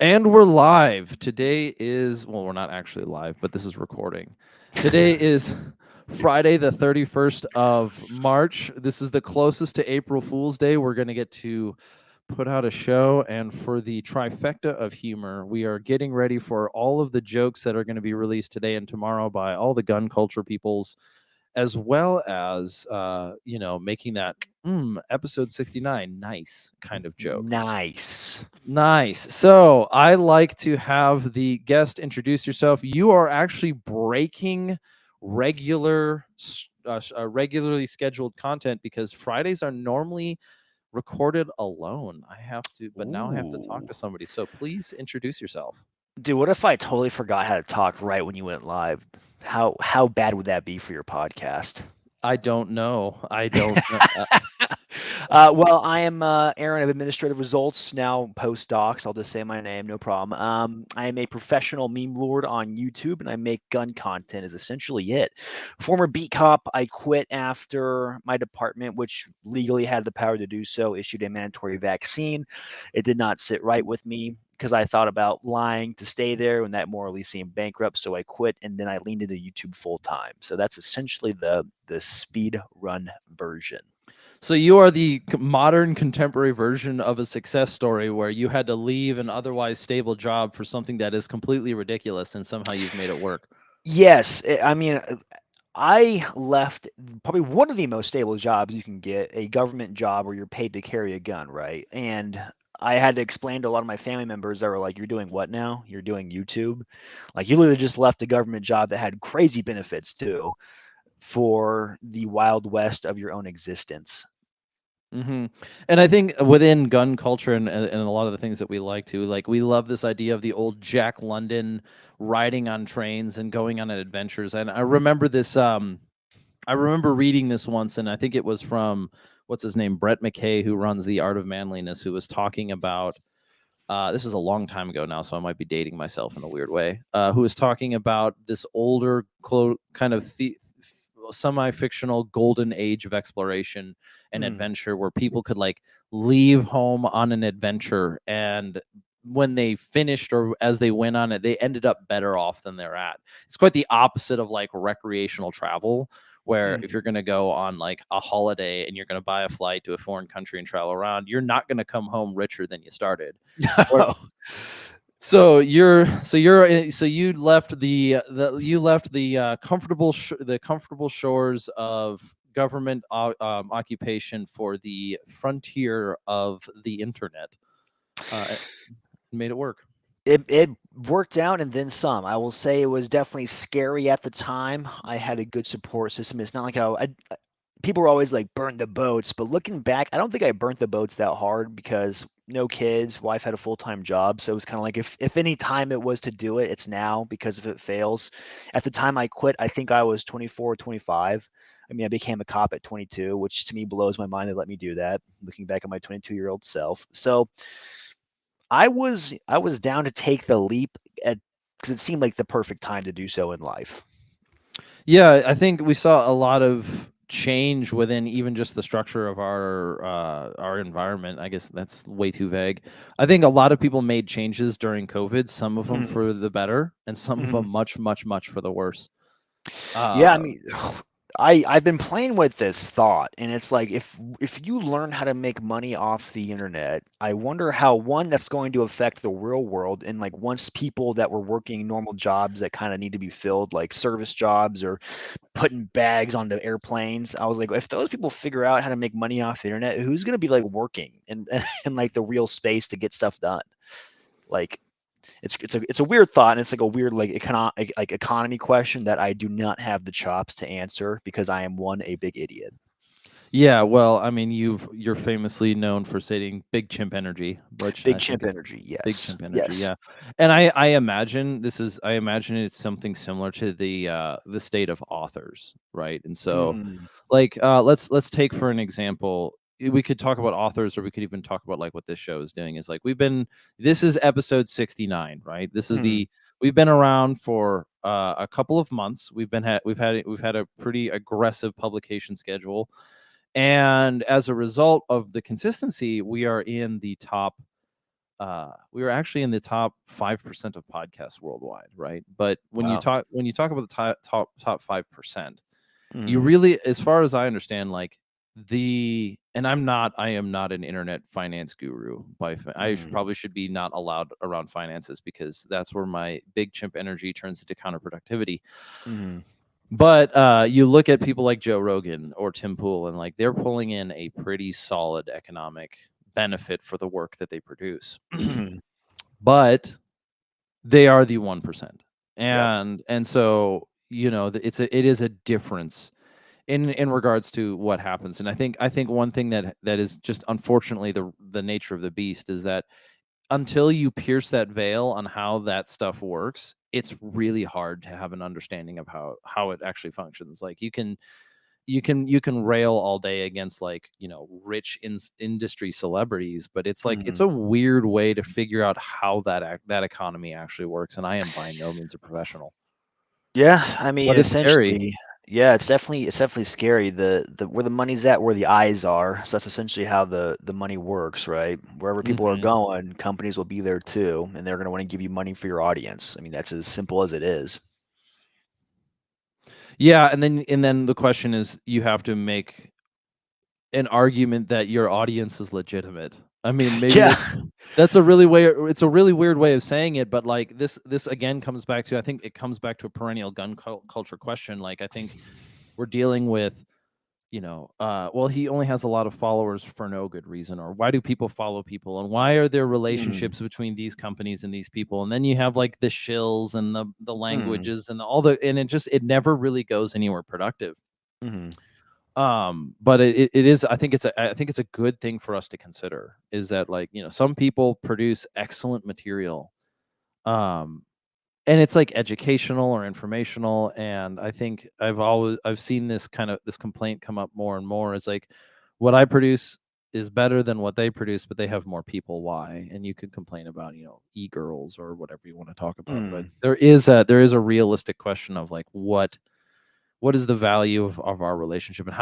And we're live. Today is, well, we're not actually live, but this is recording. Today is Friday, the 31st of March. This is the closest to April Fool's Day we're going to get to put out a show. And for the trifecta of humor, we are getting ready for all of the jokes that are going to be released today and tomorrow by all the gun culture peoples, as well as, making that episode 69 nice kind of joke. Nice. Nice. So I like to have the guest introduce yourself. You are actually breaking regularly scheduled content because Fridays are normally recorded alone. But now I have to talk Ooh. to somebody. So please introduce yourself. Dude, what if I totally forgot how to talk right when you went live? How bad would that be for your podcast? I don't know. I don't know. Well, I am Aaron of Administrative Results, now post Docs. I'll just say my name, no problem. I am a professional meme lord on YouTube, and I make gun content. Is essentially it. Former beat cop, I quit after my department, which legally had the power to do so, issued a mandatory vaccine. It did not sit right with me because I thought about lying to stay there, and that morally seemed bankrupt. So I quit, and then I leaned into YouTube full time. So that's essentially the speed run version. So you are the modern contemporary version of a success story where you had to leave an otherwise stable job for something that is completely ridiculous and somehow you've made it work. Yes, I mean, I left probably one of the most stable jobs you can get, a government job where you're paid to carry a gun, right? And I had to explain to a lot of my family members that were like, "You're doing what now? You're doing YouTube?" Like you literally just left a government job that had crazy benefits too for the wild west of your own existence. And I think within gun culture and a lot of the things that we like to, like, we love this idea of the old Jack London riding on trains and going on adventures. And I remember this. I remember reading this once, and I think it was from what's his name, Brett McKay, who runs the Art of Manliness, who was talking about. This is a long time ago now, so I might be dating myself in a weird way. Who was talking about this older, kind of semi-fictional golden age of exploration and Mm. adventure, where people could like leave home on an adventure, and when they finished or as they went on it, they ended up better off than they're at. It's quite the opposite of like recreational travel, where if Mm. you're going to go on like a holiday and you're going to buy a flight to a foreign country and travel around, you're not going to come home richer than you started. Or so you left the comfortable shores of government occupation for the frontier of the internet. It made it work. It worked out and then some. I will say it was definitely scary at the time. I had a good support system. It's not like people were always like burn the boats, but looking back, I don't think I burnt the boats that hard because no kids, wife had a full-time job, so it was kind of like if any time it was to do it, it's now because if it fails. At the time I quit, I think I was 24, 25. I mean, I became a cop at 22, which to me blows my mind they let me do that, looking back at my 22-year-old self. So I was down to take the leap at because it seemed like the perfect time to do so in life. Yeah, I think we saw a lot of change within even just the structure of our environment. I guess that's way too vague. I think a lot of people made changes during COVID, some of them Mm, for the better and some of mhm. them much for the worse. Yeah, I Uh mean, I've been playing with this thought, and it's like if you learn how to make money off the internet, I wonder how one that's going to affect the real world, and like once people that were working normal jobs that kind of need to be filled, like service jobs or putting bags onto airplanes. I was like, if those people figure out how to make money off the internet, who's gonna be like working in in like the real space to get stuff done? Like it's a weird thought, and it's like a weird like economy question that I do not have the chops to answer because I am one a big idiot. Yeah, well, I mean, you're famously known for stating big chimp energy, which Big I think chimp is energy, big yes, chimp energy. yes. Yeah, and I imagine it's something similar to the state of authors, right? And so, Mm, like, let's take for an example. We could talk about authors, or we could even talk about like what this show is doing. Is like this is episode 69, right? mm, We've been around for a couple of months. We've had a pretty aggressive publication schedule, and as a result of the consistency, we are in the top we were actually in the top 5% of podcasts worldwide, right? But Wow. when you talk about the top 5%, you Mhm. really, as far as I understand, like and I am not an internet finance guru. Mhm. Probably should be not allowed around finances because that's where my big chimp energy turns into counterproductivity. Mhm. But you look at people like Joe Rogan or Tim Pool, and like they're pulling in a pretty solid economic benefit for the work that they produce. Mhm. But they are the 1%. Yep. And so, it is a difference in regards to what happens. And I think one thing that is just unfortunately the nature of the beast is that until you pierce that veil on how that stuff works, it's really hard to have an understanding of how it actually functions. Like you can rail all day against, like, rich industry celebrities, but it's like it's Mhm. a weird way to figure out how that economy actually works, and I am by no means a professional, Yeah, I mean, but it's scary. essentially, yeah, it's definitely scary. The where the money's at, where the eyes are. So that's essentially how the money works, right? Wherever people are Hmm. going, companies will be there too, and they're going to want to give you money for your audience. I mean, that's as simple as it is. Yeah, and then the question is, you have to make an argument that your audience is legitimate. I mean, maybe Yeah. it's a really weird way of saying it, but like this again comes back to, I think it comes back to a perennial culture question. Like, I think we're dealing with, well, he only has a lot of followers for no good reason, or why do people follow people, and why are there Mm, relationships between these companies and these people, and then you have like the shills and the mm, languages and and it never really goes anywhere productive. mhm, But it is, I think it's a good thing for us to consider, is that, like, some people produce excellent material, um and it's like educational or informational, and I think I've seen this complaint come up more and more, is like, what I produce is better than what they produce, but they have more people. Why? And you could complain about, e-girls or whatever you want to talk about, but mm, there is a realistic question of, like, what is the value of our relationship, and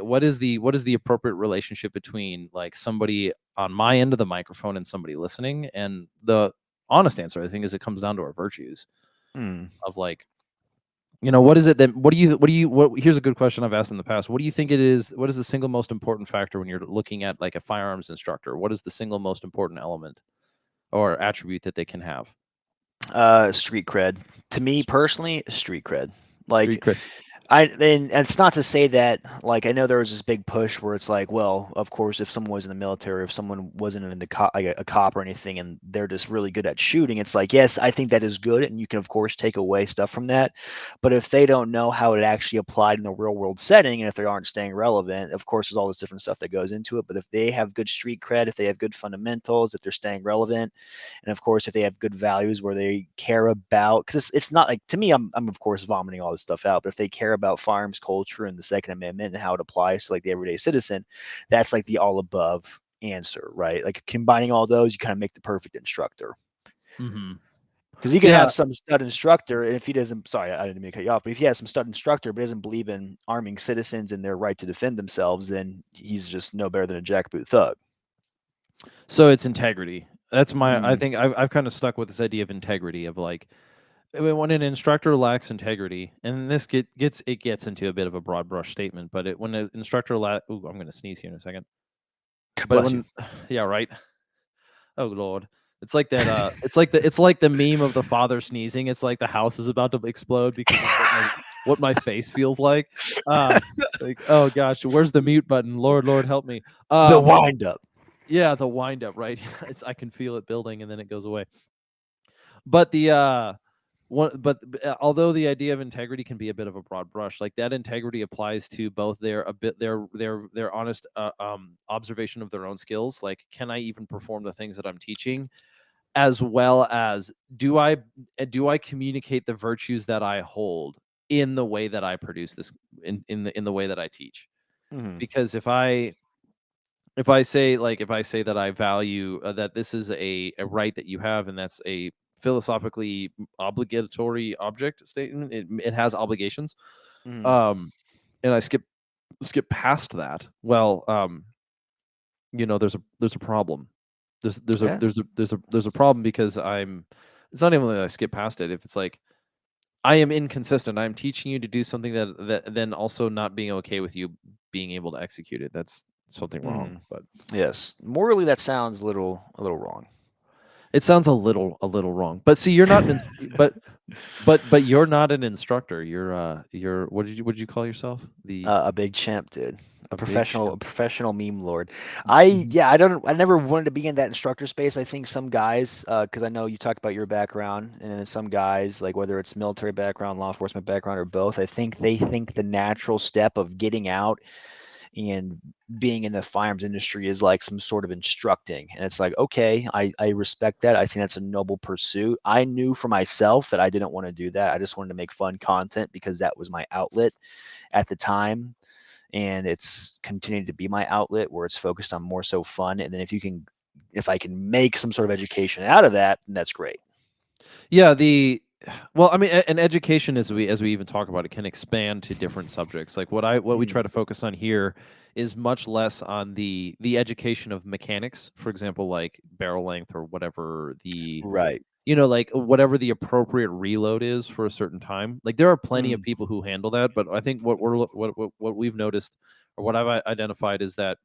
what is the appropriate relationship between, like, somebody on my end of the microphone and somebody listening. And the honest answer, I think, is it comes down to our virtues mm. of, like, what is it that what here's a good question I've asked in the past. What do you think it is? What is the single most important factor when you're looking at, like, a firearms instructor? What is the single most important element or attribute that they can have? Street cred. To me S- personally, street cred. Street Like cred. and it's not to say that, like, I know there was this big push where it's like, well, of course, if someone was in the military, if someone wasn't in the like a cop or anything, and they're just really good at shooting, it's like, yes, I think that is good, and you can of course take away stuff from that. But if they don't know how it actually applied in the real world setting, and if they aren't staying relevant, of course, there's all this different stuff that goes into it. But if they have good street cred, if they have good fundamentals, if they're staying relevant, and of course if they have good values where they care about, because it's not like, to me, I'm of course vomiting all this stuff out, but if they care about firearms culture and the Second Amendment and how it applies to like the everyday citizen, that's like the all above answer, right? Like combining all those, you kind of make the perfect instructor. Hmm. Because you can Yeah. have some stud instructor, and if he doesn't, sorry, I didn't mean to cut you off, but if he has some stud instructor but doesn't believe in arming citizens and their right to defend themselves, then he's just no better than a jackboot thug. So it's integrity. I Mm, think I've kind of stuck with this idea of integrity, of, like, when an instructor lacks integrity, and this gets into a bit of a broad brush statement, but when an instructor ooh, I'm going to sneeze here in a second. But bless you. when yeah, right. Oh lord. It's like the meme of the father sneezing. It's like the house is about to explode because of what my face feels like. Like, oh gosh, where's the mute button? Lord help me. The Um wind up. yeah, the wind up, right? I can feel it building and then it goes away. But although the idea of integrity can be a bit of a broad brush, like, that integrity applies to both their honest observation of their own skills. Like, can I even perform the things that I'm teaching, as well as do I communicate the virtues that I hold in the way that I produce this, in the way that I teach. Mhm, Because if I say that I value, that this is a right that you have, and that's a philosophically obligatory object statement, it has obligations, mhm, um and I skip past that, well, there's a problem. Yeah. There's a problem because it's not even that I skip past it. If it's like I am inconsistent, I'm teaching you to do something that then also not being okay with you being able to execute it. That's something wrong. Mhm. But Yes. Morally, that sounds a little wrong. it sounds a little wrong. But see, you're not an but you're not an instructor. You're what did you call yourself? A big chimp, dude. A big A chimp. professional meme lord. Mhm. Yeah, I never wanted to be in that instructor space. I think some guys, because I know you talked about your background, and then some guys, like whether it's military background, law enforcement background, or both, I think they think the natural step of getting out and being in the firearms industry is like some sort of instructing. And it's like, okay, I respect that. I think that's a noble pursuit. I knew for myself that I didn't want to do that. I just wanted to make fun content because that was my outlet at the time, and it's continued to be my outlet where it's focused on more so fun. And then if I can make some sort of education out of that, then that's great. Yeah, well, I mean, and education as we even talk about it can expand to different subjects. Like what we try Mm, to focus on here is much less on the education of mechanics, for example, like barrel length or whatever right. like whatever the appropriate reload is for a certain time. Like there are plenty of Mm, people who handle that, but I think what we've noticed or what I've identified is that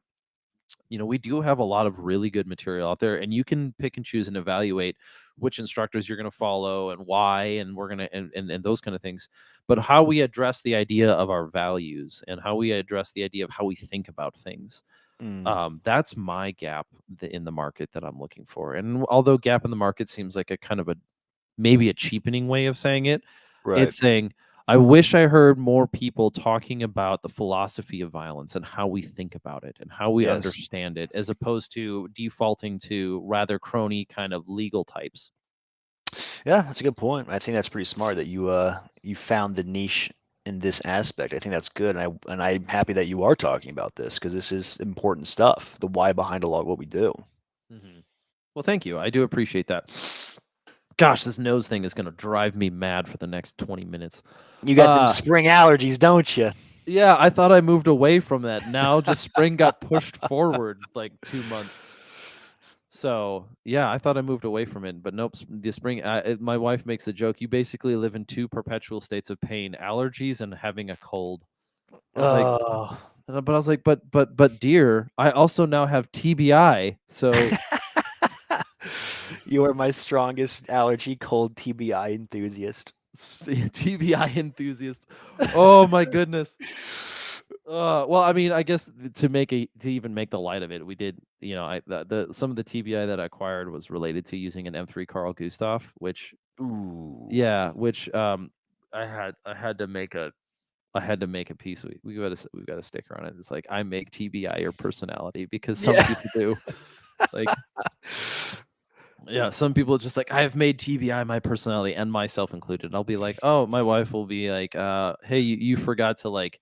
we do have a lot of really good material out there, and you can pick and choose and evaluate which instructors you're going to follow and why, and we're going to, and those kind of things. But how we address the idea of our values and how we address the idea of how we think about things, mm, that's my gap in the market that I'm looking for. And although gap in the market seems like a kind of a maybe a cheapening way of saying it, right. it's saying, I wish I heard more people talking about the philosophy of violence and how we think about it and how we Yes. understand it, as opposed to defaulting to rather crony kind of legal types. Yeah, that's a good point. I think that's pretty smart that you found the niche in this aspect. I think that's good, and I'm happy that you are talking about this because this is important stuff. The why behind a lot of what we do. Mhm. Well, thank you. I do appreciate that. Gosh, this nose thing is going to drive me mad for the next 20 minutes. You got them Uh, spring allergies, don't you? yeah, I thought I moved away from that. Now just spring got pushed forward like 2 months. So yeah, I thought I moved away from it, but nope. The spring, my wife makes a joke. You basically live in two perpetual states of pain: allergies and having a cold. I was like, Oh. but I was like, but dear, I also now have TBI. So You are my strongest allergy cold TBI enthusiast. TBI enthusiast. Oh my goodness. Well, I mean, I guess to even make the light of it, we did. The some of the TBI that I acquired was related to using an M3 Carl Gustav, which Ooh. yeah, which I had to make a piece. We've got a sticker on it. It's like, I make TBI your personality, because some Yeah. people do. Like, yeah, some people just like, I have made TBI my personality, and myself included. And I'll be like, oh, my wife will be like, hey, you forgot to like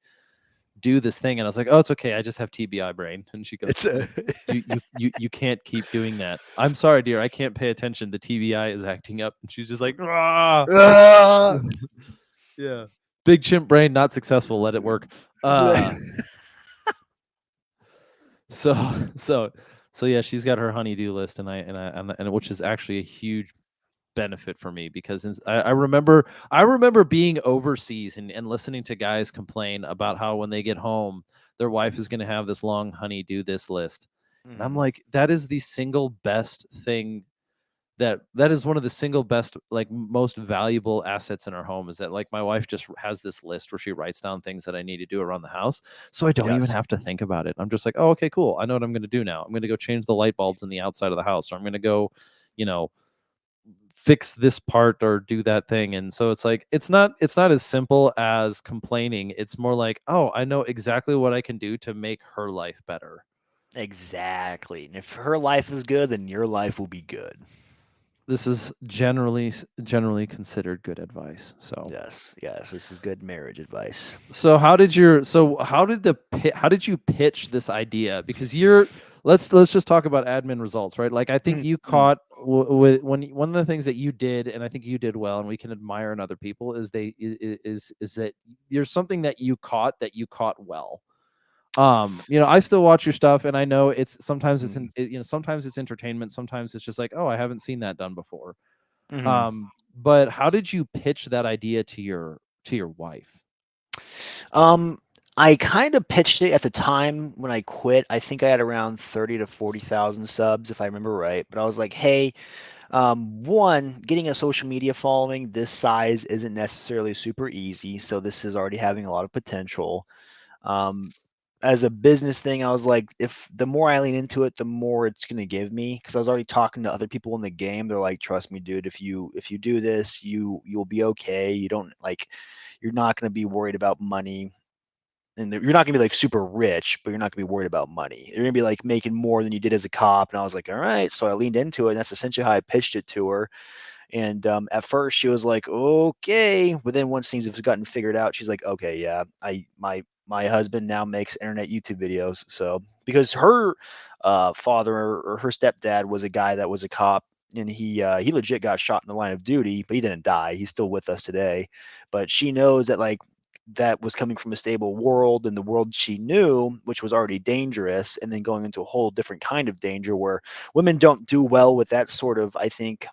do this thing, and I was like, oh, it's okay, I just have TBI brain. And she goes, It's a you can't keep doing that. I'm sorry, dear, I can't pay attention. The TBI is acting up. And she's just like, ah. Ah! Yeah. Big chimp brain, not successful. Let it work. Uh so so so yeah, she's got her honeydew list, and which is actually a huge benefit for me, because I remember being overseas and listening to guys complain about how when they get home, their wife is going to have this long honey-do this list. And I'm Mhm. like, that is the single best thing, that is one of the single best, like, most valuable assets in our home, is that, like, my wife just has this list where she writes down things that I need to do around the house, so I don't even Yes. have to think about it. I'm just like, oh, okay, cool, I know what I'm going to do now. I'm going to go change the light bulbs in the outside of the house, or I'm going to go, you know fix this part or do that thing. And so it's like, it's not as simple as complaining. It's more like, oh, I know exactly what I can do to make her life better. Exactly. And if her life is good, then your life will be good. This is generally considered good advice. So Yes. Yes. This is good marriage advice. how did you pitch this idea? Because let's just talk about admin results, right? Like, I think Mm, you mm. caught with when one of the things that you did, and I think you did well, and we can admire in other people, is that there's something that you caught well. I still watch your stuff, and I know it's sometimes Mm. sometimes it's entertainment, sometimes it's just like, oh, I haven't seen that done before. Mhm. But how did you pitch that idea to your wife? Um, I kind of pitched it at the time when I quit. I think I had around 30 to 40,000 subs, if I remember right. But I was like, hey, one, getting a social media following this size isn't necessarily super easy. So this is already having a lot of potential. Um, as a business thing, I was like, if the more I lean into it, the more it's gonna give me. Because I was already talking to other people in the game. They're like, trust me, dude, if you do this, you'll be okay. You don't like, you're not gonna be worried about money and you're not gonna be like super rich, but you're not gonna be worried about money. You're gonna be like making more than you did as a cop. And I was like, all right. So I leaned into it, and that's essentially how I pitched it to her. And at first she was like, okay, but then once things have gotten figured out, she's like, okay, yeah, my husband now makes internet YouTube videos. So because her father or her stepdad was a guy that was a cop, and he legit got shot in the line of duty, but he didn't die. He's still with us today. But she knows that like that was coming from a stable world, and the world she knew, which was already dangerous, and then going into a whole different kind of danger where women don't do well with that sort of, I think,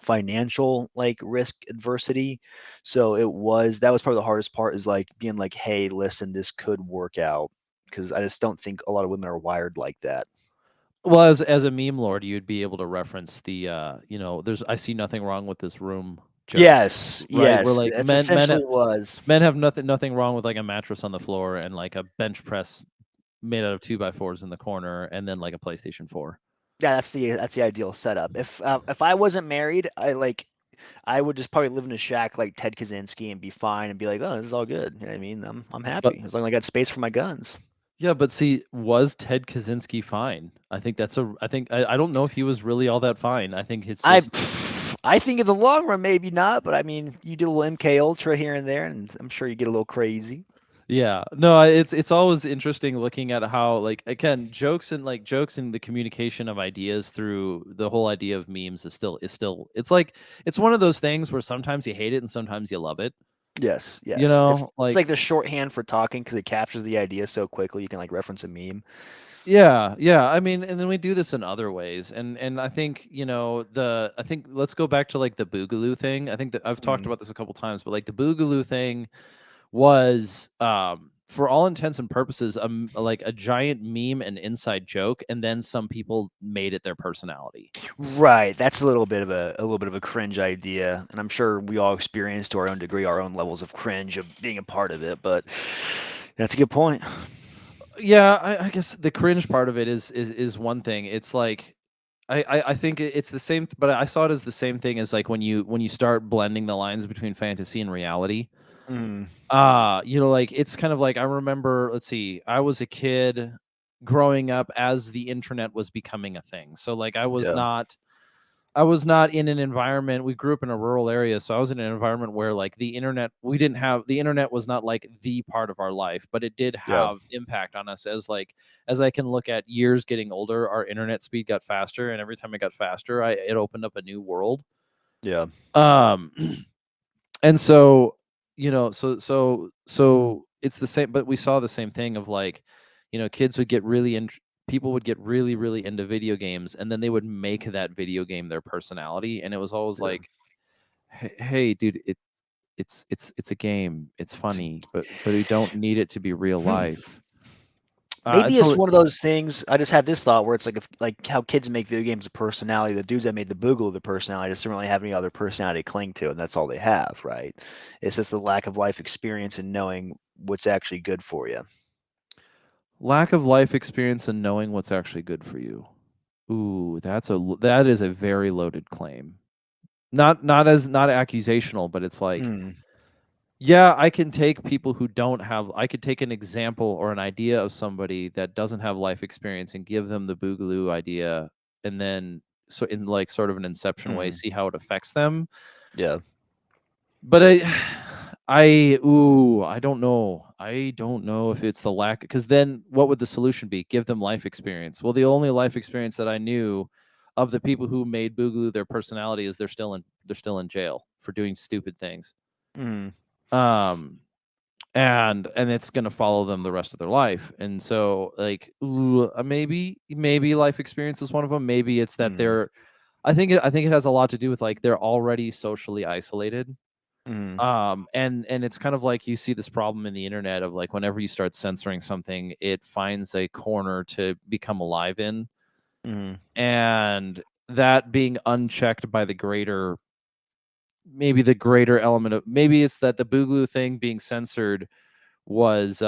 financial like risk adversity. So that was probably the hardest part, is like being like, hey, listen, this could work out, because I just don't think a lot of women are wired like that. Well, as a meme lord, you'd be able to reference the there's I see nothing wrong with this room joke, Yes, right? Where yes, like that's essentially was. men have nothing wrong with like a mattress on the floor and like a bench press made out of 2x4s in the corner, and then like a PlayStation 4. Yeah, that's the ideal setup. If I wasn't married, I would just probably live in a shack like Ted Kaczynski and be fine and be like, oh, this is all good. You know what I mean? I'm But happy as long as I got space for my guns. yeah, but see, was Ted Kaczynski fine? I don't know if he was really all that fine. I think it's I just I think in the long run maybe not, but I mean you do a little MK Ultra here and there, and I'm sure you get a little crazy. yeah. No, it's always interesting looking at how like again, jokes and the communication of ideas through the whole idea of memes is still it's like it's one of those things where sometimes you hate it and sometimes you love it. Yes, You yes. It's know, it's like like the shorthand for talking because it captures the idea so quickly. You can like reference a meme. yeah, yeah. I mean, and then we do this in other ways, and I think I think let's go back to like the boogaloo thing. I think that I've talked Mm, about this a couple times, but like the boogaloo thing was for all intents and purposes like a giant meme and inside joke, and then some people made it their personality. right. That's a little bit of a cringe idea, and I'm sure we all experience to our own degree our own levels of cringe of being a part of it. But that's a good point. Yeah, I guess the cringe part of it is one thing. It's like I think it's the same, but I saw it as the same thing as like when you start blending the lines between fantasy and reality. Mm, Like it's kind of like I remember, let's see, I was a kid growing up as the internet was becoming a thing. So like yeah, I was not in an environment. We grew up in a rural area, so I was in an environment where like the internet was not like the part of our life, but it did yeah, have impact on us as I can look at years getting older, our internet speed got faster, and every time it got faster, it opened up a new world. yeah. Um and so so it's the same, but we saw the same thing of like kids would get people would get really into video games, and then they would make that video game their personality, and it was always Yeah. like, hey dude, it's a game, it's funny, but we don't need it to be real life. And Maybe it's so one of those things. I just had this thought where it's like if, like how kids make video games a personality. The dudes that made the Boogaloo the personality just don't really have any other personality to cling to, and that's all they have, right? It's just the lack of life experience and knowing what's actually good for you. lack of life experience and knowing what's actually good for you. Ooh, that is a very loaded claim. Not accusational, but it's like, Mm, yeah, I could take an example or an idea of somebody that doesn't have life experience and give them the boogaloo idea, and then so in like sort of an inception way, mm, see how it affects them. yeah. But I don't know. I don't know if it's the lack, because then what would the solution be? Give them life experience. Well, the only life experience that I knew of the people who made boogaloo their personality is they're still in jail for doing stupid things. Mm, Um and it's going to follow them the rest of their life. And so like maybe life experience is one of them. Maybe it's that Mm. I think it has a lot to do with like they're already socially isolated. Mm. And it's kind of like you see this problem in the internet of like whenever you start censoring something, it finds a corner to become alive in. Mm. And that being unchecked by the greater, maybe the greater element of, maybe it's that the Boogaloo thing being censored was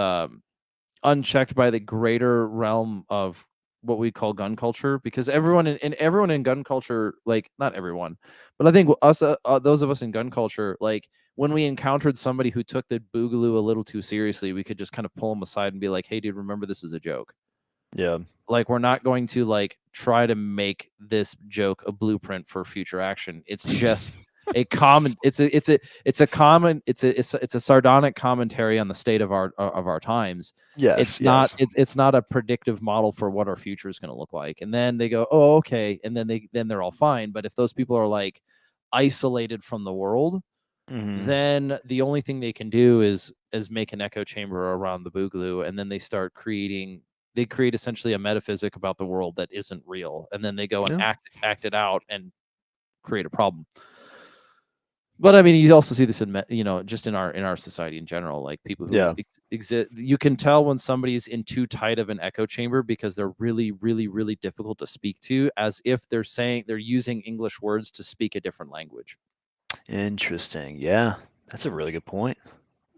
unchecked by the greater realm of what we call gun culture, because everyone in gun culture, like not everyone, but I think us those of us in gun culture, like when we encountered somebody who took the Boogaloo a little too seriously, we could just kind of pull them aside and be like, hey dude, remember this is a joke. Yeah. Like we're not going to like try to make this joke a blueprint for future action. It's just a common it's a common it's a sardonic commentary on the state of our times. Yes. Yes. It's not a predictive model for what our future is going to look like. And then they go, oh okay, and then they're all fine. But if those people are like isolated from the world, Mm. then the only thing they can do is make an echo chamber around the Boogaloo, and then they create essentially a metaphysic about the world that isn't real, and then they go and Yeah. act it out and create a problem. But I mean, you also see this in just in our society in general, like people who Yeah. exist. You can tell when somebody's in too tight of an echo chamber because they're really, really, really difficult to speak to, as if they're using English words to speak a different language. Interesting. Yeah. That's a really good point.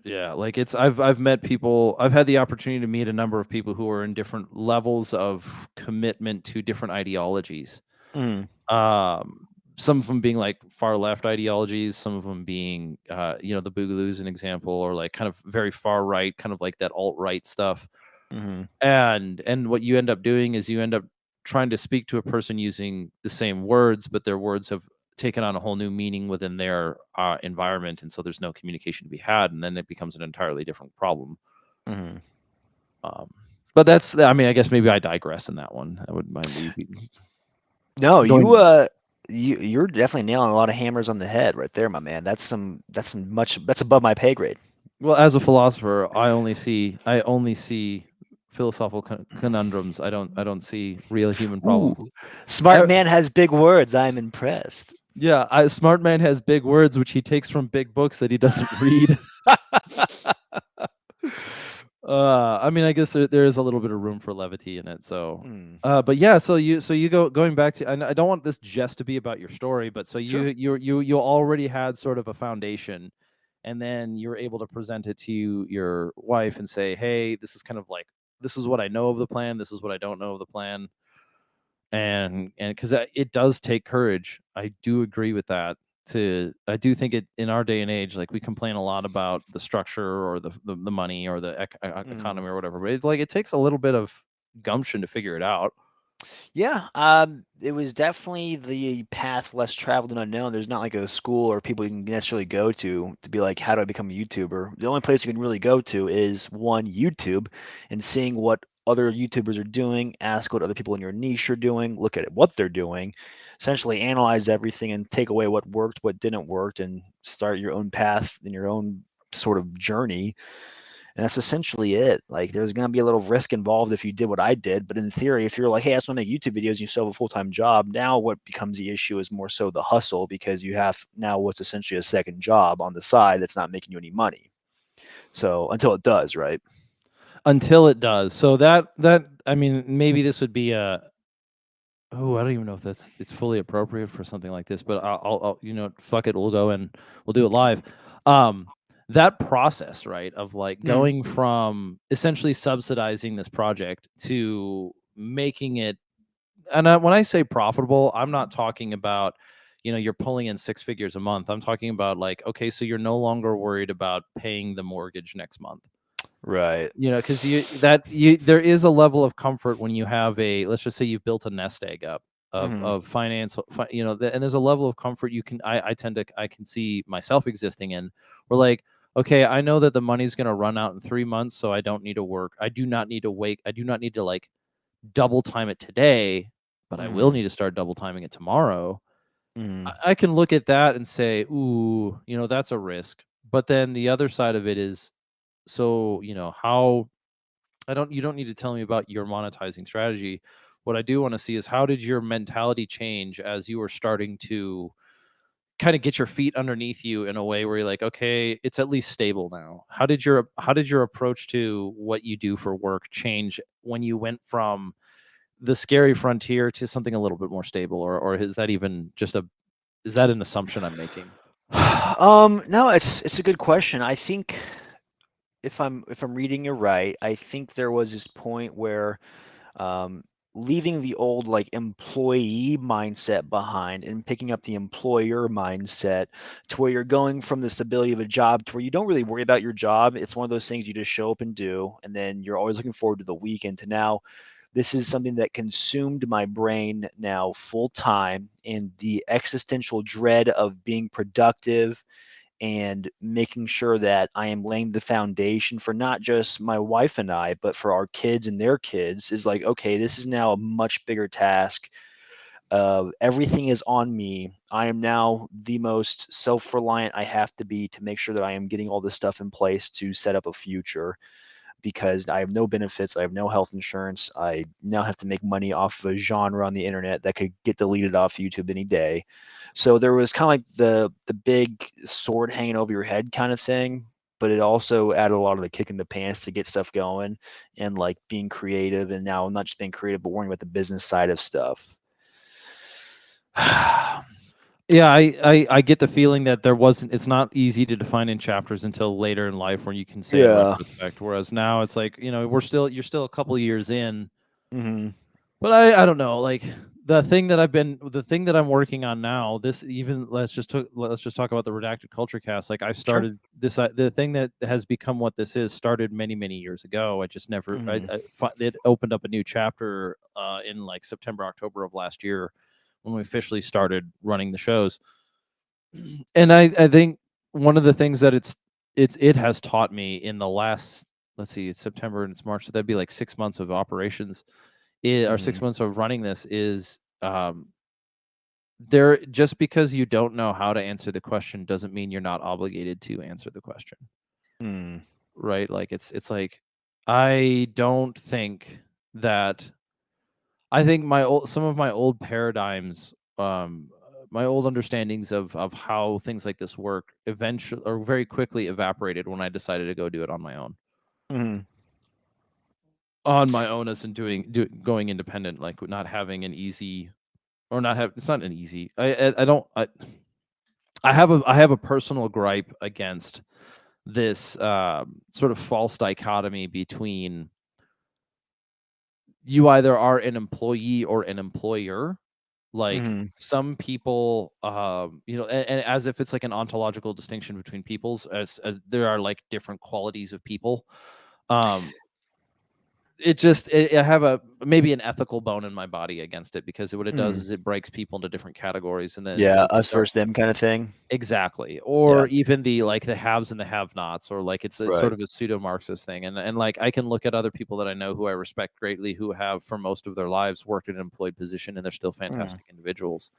Yeah, like I've met people. I've had the opportunity to meet a number of people who are in different levels of commitment to different ideologies. Mm. Um, some of them being like far left ideologies, some of them being, the Boogaloo is an example, or like kind of very far right, kind of like that alt right stuff. Mm. And what you end up doing is you end up trying to speak to a person using the same words, but their words have taken on a whole new meaning within their environment, and so there's no communication to be had, and then it becomes an entirely different problem. Mm. um, but that's, I mean, I guess maybe I digress in that one. I wouldn't mind maybe No, going. you're definitely nailing a lot of hammers on the head right there, my man. That's some much that's above my pay grade. Well, as a philosopher, I only see philosophical conundrums. I don't see real human Ooh, problems. smart E- man has big words. I'm impressed. Yeah, smart man has big words, which he takes from big books that he doesn't read. I mean, I guess there is a little bit of room for levity in it. So, Mm. but yeah, so you going back to, and I don't want this just to be about your story, but so Sure. you already had sort of a foundation, and then you're able to present it to your wife and say, hey, this is kind of like, this is what I know of the plan, this is what I don't know of the plan. And because it does take courage, I do agree with that. I do think it, in our day and age, like we complain a lot about the structure or the money or the Mm. economy or whatever, but like it takes a little bit of gumption to figure it out. Yeah, it was definitely the path less traveled and unknown. There's not like a school or people you can necessarily go to be like, how do I become a YouTuber? The only place you can really go to is one, YouTube, and seeing what other YouTubers are doing, ask what other people in your niche are doing, look at what they're doing, essentially analyze everything and take away what worked, what didn't work, and start your own path and your own sort of journey. And that's essentially it. Like, there's going to be a little risk involved if you did what I did. But in theory, if you're like, hey, I just want to make YouTube videos and you still have a full time job, now what becomes the issue is more so the hustle, because you have now what's essentially a second job on the side that's not making you any money. So until it does, right? Until it does. So I mean, maybe this would be a, oh, I don't even know if it's fully appropriate for something like this, but fuck it, we'll go and we'll do it live. Um, that process, right, of like Mm. going from essentially subsidizing this project to making it, and when I say profitable, I'm not talking about, you're pulling in six figures a month. I'm talking about like, okay, so you're no longer worried about paying the mortgage next month. Right. Because there is a level of comfort when you have a, let's just say you've built a nest egg up Mm-hmm. of finance, and there's a level of comfort I can see myself existing in. Where like, okay, I know that the money's going to run out in 3 months, so I don't need to work. I do not need to wait. I do not need to like double time it today, but I will Mm-hmm. need to start double timing it tomorrow. Mm-hmm. I can look at that and say, ooh, that's a risk. But then the other side of it is, so, how you don't need to tell me about your monetizing strategy. What I do want to see is, how did your mentality change as you were starting to kind of get your feet underneath you in a way where you're like, okay, it's at least stable now. How did your approach to what you do for work change when you went from the scary frontier to something a little bit more stable, or is that even just a is that an assumption I'm making? No, it's a good question. I think if I'm reading it right, I think there was this point where um, leaving the old like employee mindset behind and picking up the employer mindset to where you're going from the stability of a job to where you don't really worry about your job. It's one of those things you just show up and do, and then you're always looking forward to the weekend. To now, this is something that consumed my brain now full time, and the existential dread of being productive and making sure that I am laying the foundation for not just my wife and I, but for our kids and their kids is like, okay, this is now a much bigger task. Everything is on me. I am now the most self reliant I have to be to make sure that I am getting all this stuff in place to set up a future because I have no benefits. I have no health insurance. I now have to make money off of a genre on the internet that could get deleted off YouTube any day. So there was kind of like the big sword hanging over your head kind of thing, but it also added a lot of the kick in the pants to get stuff going and like being creative. And now I'm not just being creative, but worrying about the business side of stuff. Yeah, I get the feeling that it's not easy to define in chapters until later in life when you can say in Yeah. retrospect. Whereas now it's like, you're still a couple years in. Hmm. But I don't know, like, the thing that I'm working on now, this even let's just talk about the Redacted Culture Cast. Like, I Sure. started this the thing that has become what this is started many, many years ago. I just never Hmm. it opened up a new chapter in like September, October of last year when we officially started running the shows. And I think one of the things that it has taught me in the last, let's see, it's September and it's March, so that'd be like 6 months of operations, or Hmm. 6 months of running this is, there just because you don't know how to answer the question doesn't mean you're not obligated to answer the question, Hmm. right? Like, it's like, I don't think that I think some of my old paradigms, my old understandings of how things like this work eventually or very quickly evaporated when I decided to go do it on my own. Hmm. On my own, as in going independent, like not having an easy, or not have it's not an easy. I don't I have a personal gripe against this sort of false dichotomy between, you either are an employee or an employer. Like, Hmm. some people, and as if it's like an ontological distinction between peoples, as there are like different qualities of people. Um, I have a maybe an ethical bone in my body against it, because what it does Hmm. is it breaks people into different categories, and then it Yeah. says that Us they're versus them kind of thing. exactly, Yeah. or even the haves and the have-nots, or like it's sort Right. of a pseudo Marxist thing, and like I can look at other people that I know who I respect greatly, who have for most of their lives worked in an employed position, and they're still Mm. fantastic individuals.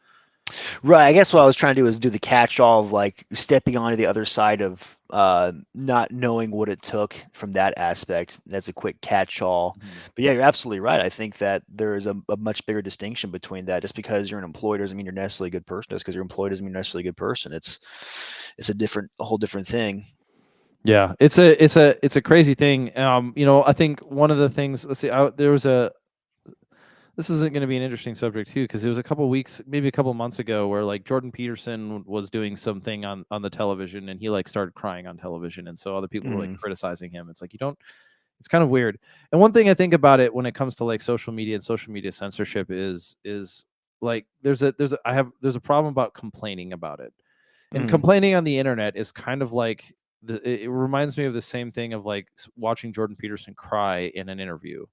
Right. I guess what I was trying to do is do the catch-all of like stepping onto the other side of not knowing what it took from that aspect. That's a quick catch-all. Mhm. But yeah, you're absolutely right. I think that there is a much bigger distinction between that. Just because you're an employee doesn't mean you're necessarily a good person. Just because you're employed doesn't mean you're necessarily a good person. It's a whole different thing. Yeah, it's a crazy thing. I think one of the things. Let's see. There was a. This isn't going to be an interesting subject too, because it was a couple weeks, maybe a couple months ago, where like Jordan Peterson was doing something on the television, and he like started crying on television, and so other people were like Mm, criticizing him. It's like, you don't. It's kind of weird. And one thing I think about it when it comes to like social media and social media censorship is like, there's a problem about complaining about it. And mm, complaining on the internet is kind of like it reminds me of the same thing of like watching Jordan Peterson cry in an interview.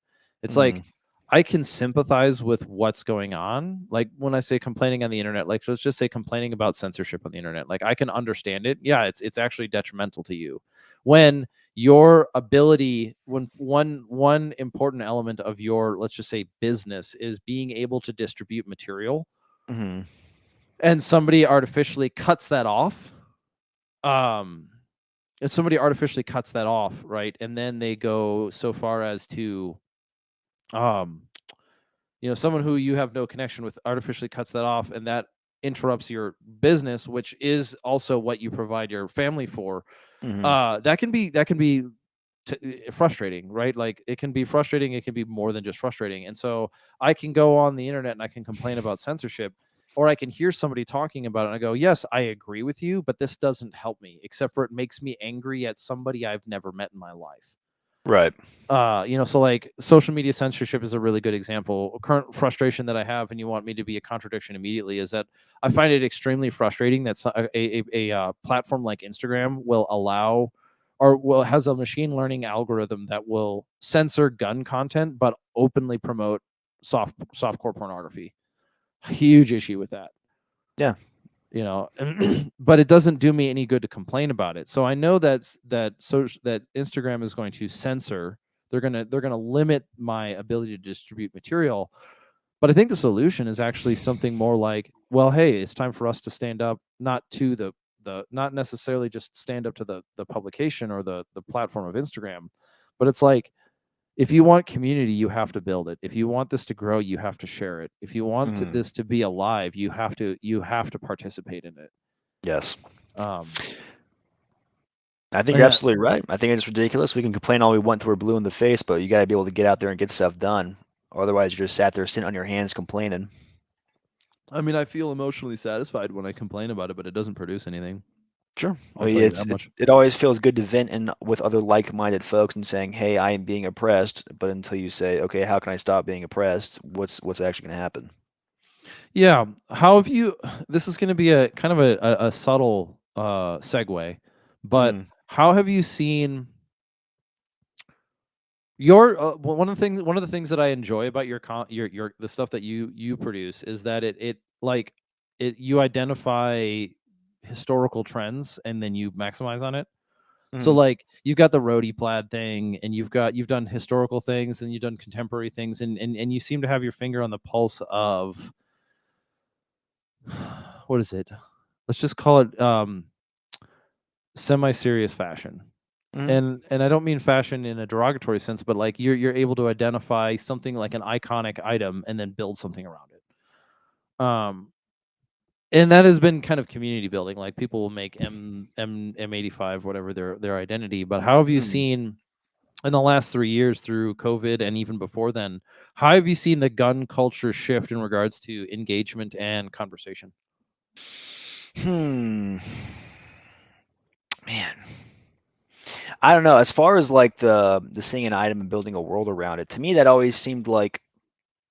It's mm, like, I can sympathize with what's going on. Like, when I say complaining on the internet, like, let's just say complaining about censorship on the internet. Like, I can understand it. Yeah, it's actually detrimental to you when your ability, when one important element of your, let's just say, business is being able to distribute material, mm. and somebody artificially cuts that off. um if somebody artificially cuts that off, right, and then they go so far as to, um, someone who you have no connection with artificially cuts that off, and that interrupts your business, which is also what you provide your family for. Hmm. That can be frustrating, right? Like it can be frustrating. It can be more than just frustrating. And so I can go on the internet and I can complain about censorship, or I can hear somebody talking about it and I go, yes, I agree with you, but this doesn't help me, except for it makes me angry at somebody I've never met in my life. Right. So like social media censorship is a really good example. Current frustration that I have, and you want me to be a contradiction immediately, is that I find it extremely frustrating that a platform like Instagram will allow, or will has a machine learning algorithm that will censor gun content but openly promote softcore pornography. Huge issue with that. Yeah. But it doesn't do me any good to complain about it. So I know that Instagram is going to censor. They're gonna limit my ability to distribute material. But I think the solution is actually something more like, well, hey, it's time for us to stand up, not to the not necessarily just stand up to the publication or the platform of Instagram, but it's like, if you want community, you have to build it. If you want this to grow, you have to share it. If you want Mm. this to be alive, you have to participate in it. Yes. Um, I think you're yeah, absolutely right. I think it's ridiculous. We can complain all we want till we're blue in the face, but you got to be able to get out there and get stuff done. Otherwise, you're just sat there sitting on your hands complaining. I mean, I feel emotionally satisfied when I complain about it, but it doesn't produce anything. Sure. I I'll mean, tell you that much. it always feels good to vent in with other like-minded folks and saying, "Hey, I am being oppressed." But until you say, "Okay, how can I stop being oppressed?" What's actually going to happen? Yeah. How have you? This is going to be a kind of a subtle segue, but Mm, how have you seen your one of the things that I enjoy about your the stuff that you produce is that you identify historical trends and then you maximize on it. So mm, like you've got the roadie plaid thing, and you've done historical things and you've done contemporary things, and you seem to have your finger on the pulse of what is it? Let's just call it semi-serious fashion. mm. And I don't mean fashion in a derogatory sense, but like you're able to identify something like an iconic item and then build something around it. And that has been kind of community building. Like people will make M85 whatever their identity. But how have you Mm. seen in the last 3 years through COVID and even before then? How have you seen the gun culture shift in regards to engagement and conversation? Hmm. Man, I don't know. As far as like the seeing an item and building a world around it, to me that always seemed like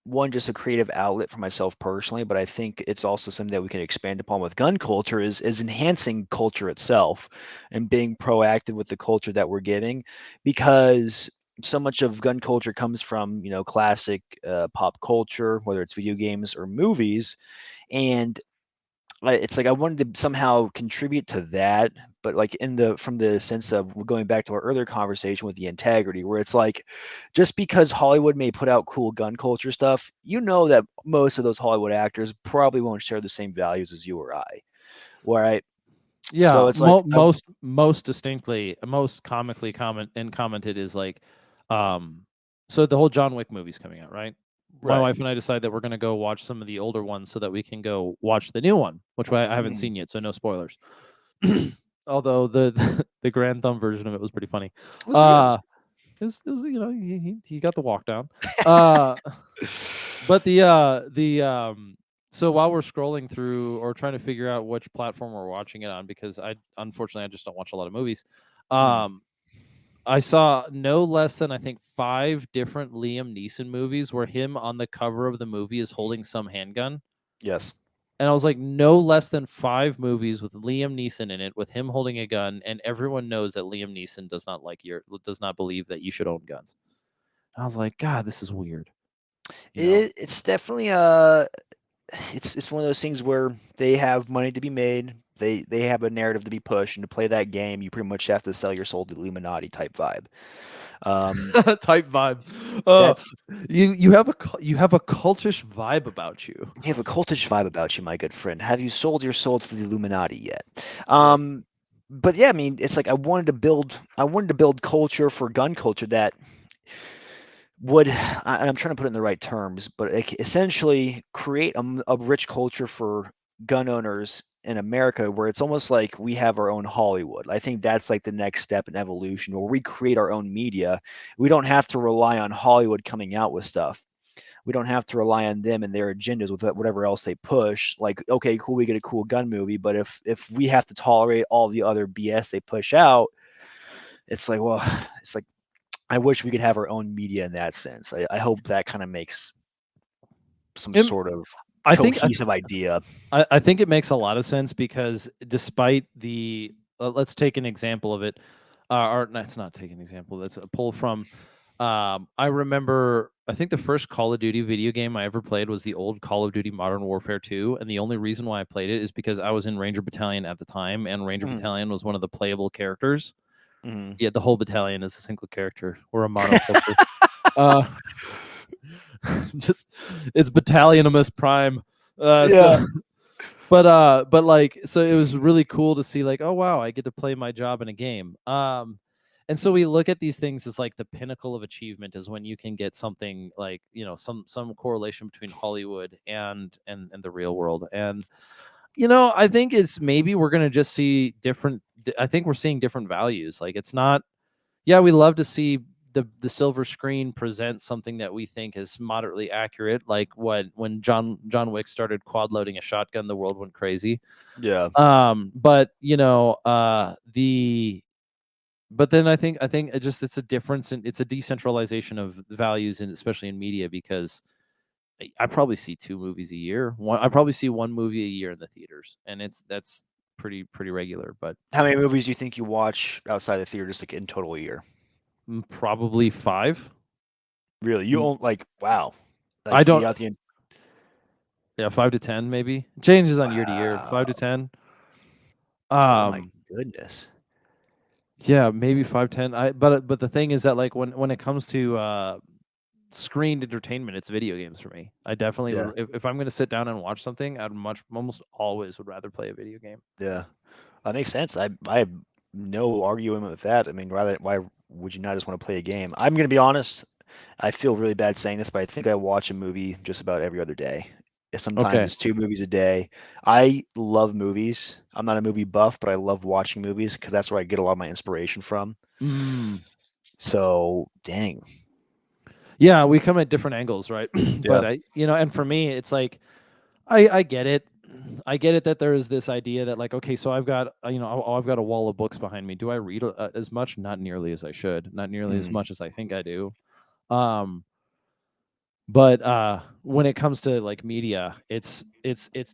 one just a creative outlet for myself personally, but I think it's also something that we can expand upon with gun culture is enhancing culture itself and being proactive with the culture that we're giving, because so much of gun culture comes from classic pop culture, whether it's video games or movies, and it's like I wanted to somehow contribute to that, but like in the from the sense of going back to our earlier conversation with the integrity, where it's like just because Hollywood may put out cool gun culture stuff, that most of those Hollywood actors probably won't share the same values as you or I. Right? So Yeah, it's like most distinctly, most comically commented is like, um, so the whole John Wick movie's coming out, right? My right. wife and I decide that we're gonna go watch some of the older ones so that we can go watch the new one, which I haven't Mm, seen yet, so no spoilers. Although the Grand Thumb version of it was pretty funny. it was good. Uh, it was he got the walk down. Uh, but so while we're scrolling through or trying to figure out which platform we're watching it on, because I just don't watch a lot of movies. Mm, Um, I saw no less than I think 5 different Liam Neeson movies where him on the cover of the movie is holding some handgun. yes. And I was like, no less than 5 movies with Liam Neeson in it, with him holding a gun, and everyone knows that Liam Neeson does not believe that you should own guns. And I was like, God, this is weird. You know, It's definitely it's one of those things where they have money to be made. They have a narrative to be pushed, and to play that game, you pretty much have to sell your soul to the Illuminati type vibe. Um, type vibe. Uh, that's you have a cultish vibe about you. You have a cultish vibe about you, my good friend. Have you sold your soul to the Illuminati yet? Yes. Um, but yeah, I mean, it's like I wanted to build culture for gun culture that would, I'm trying to put it in the right terms, but like essentially create a rich culture for gun owners in America where it's almost like we have our own Hollywood. I think that's like the next step in evolution where we create our own media. We don't have to rely on Hollywood coming out with stuff. We don't have to rely on them and their agendas with whatever else they push. Like, okay, cool, we get a cool gun movie, but if we have to tolerate all the other BS they push out, it's like, well, it's like I wish we could have our own media in that sense. I hope that kind of makes some Um, sort of I think I, cohesive idea. I think it makes a lot of sense because despite the let's take an example of it, or let's not take an example. That's a pull from. I remember. I think the first Call of Duty video game I ever played was the old Call of Duty Modern Warfare 2, and the only reason why I played it is because I was in Ranger Battalion at the time, and Ranger Mm, Battalion was one of the playable characters. mm. Yeah, the whole battalion is a single character. We're a mono culture. Uh, just it's Battalionimus Prime. So Yeah. but like so it was really cool to see like, oh wow, I get to play my job in a game. And so we look at these things as like the pinnacle of achievement is when you can get something like, some correlation between Hollywood and the real world. And I think it's maybe we're going to just see different I think we're seeing different values. Like it's not yeah, we love to see the silver screen present something that we think is moderately accurate, like when John Wick started quad loading a shotgun, the world went crazy. Yeah. But the but then I think it's a difference and it's a decentralization of values, and especially in media, because I probably see two movies a year. I probably see one movie a year in the theaters, and that's pretty regular. But How many movies do you think you watch outside the theater just like in total a year? probably five. Really? You Mm, own like wow. I Like you don't. got the Yeah, 5 to 10 maybe. Changes on year to year. wow. 5 to 10. Oh my Um, goodness. yeah, maybe 5 10. But the thing is that like when it comes to screened entertainment, it's video games for me. I definitely Yeah. would if I'm gonna sit down and watch something, I'd almost always would rather play a video game. Yeah. That makes sense. I have no argument with that. I mean, rather why would you not just want to play a game? I'm gonna be honest. I feel really bad saying this, but I think I watch a movie just about every other day. Sometimes Okay. it's two movies a day. I love movies. I'm not a movie buff, but I love watching movies because that's where I get a lot of my inspiration from. Mm. So, dang. Yeah, we come at different angles, right? Yeah. But and for me, it's like I get it. I get it that there is this idea that like, okay, so I've got I've got a wall of books behind me. Do I read as much? Not nearly as I should. Not nearly as Mm, much as I think I do. Um, but when it comes to like media, it's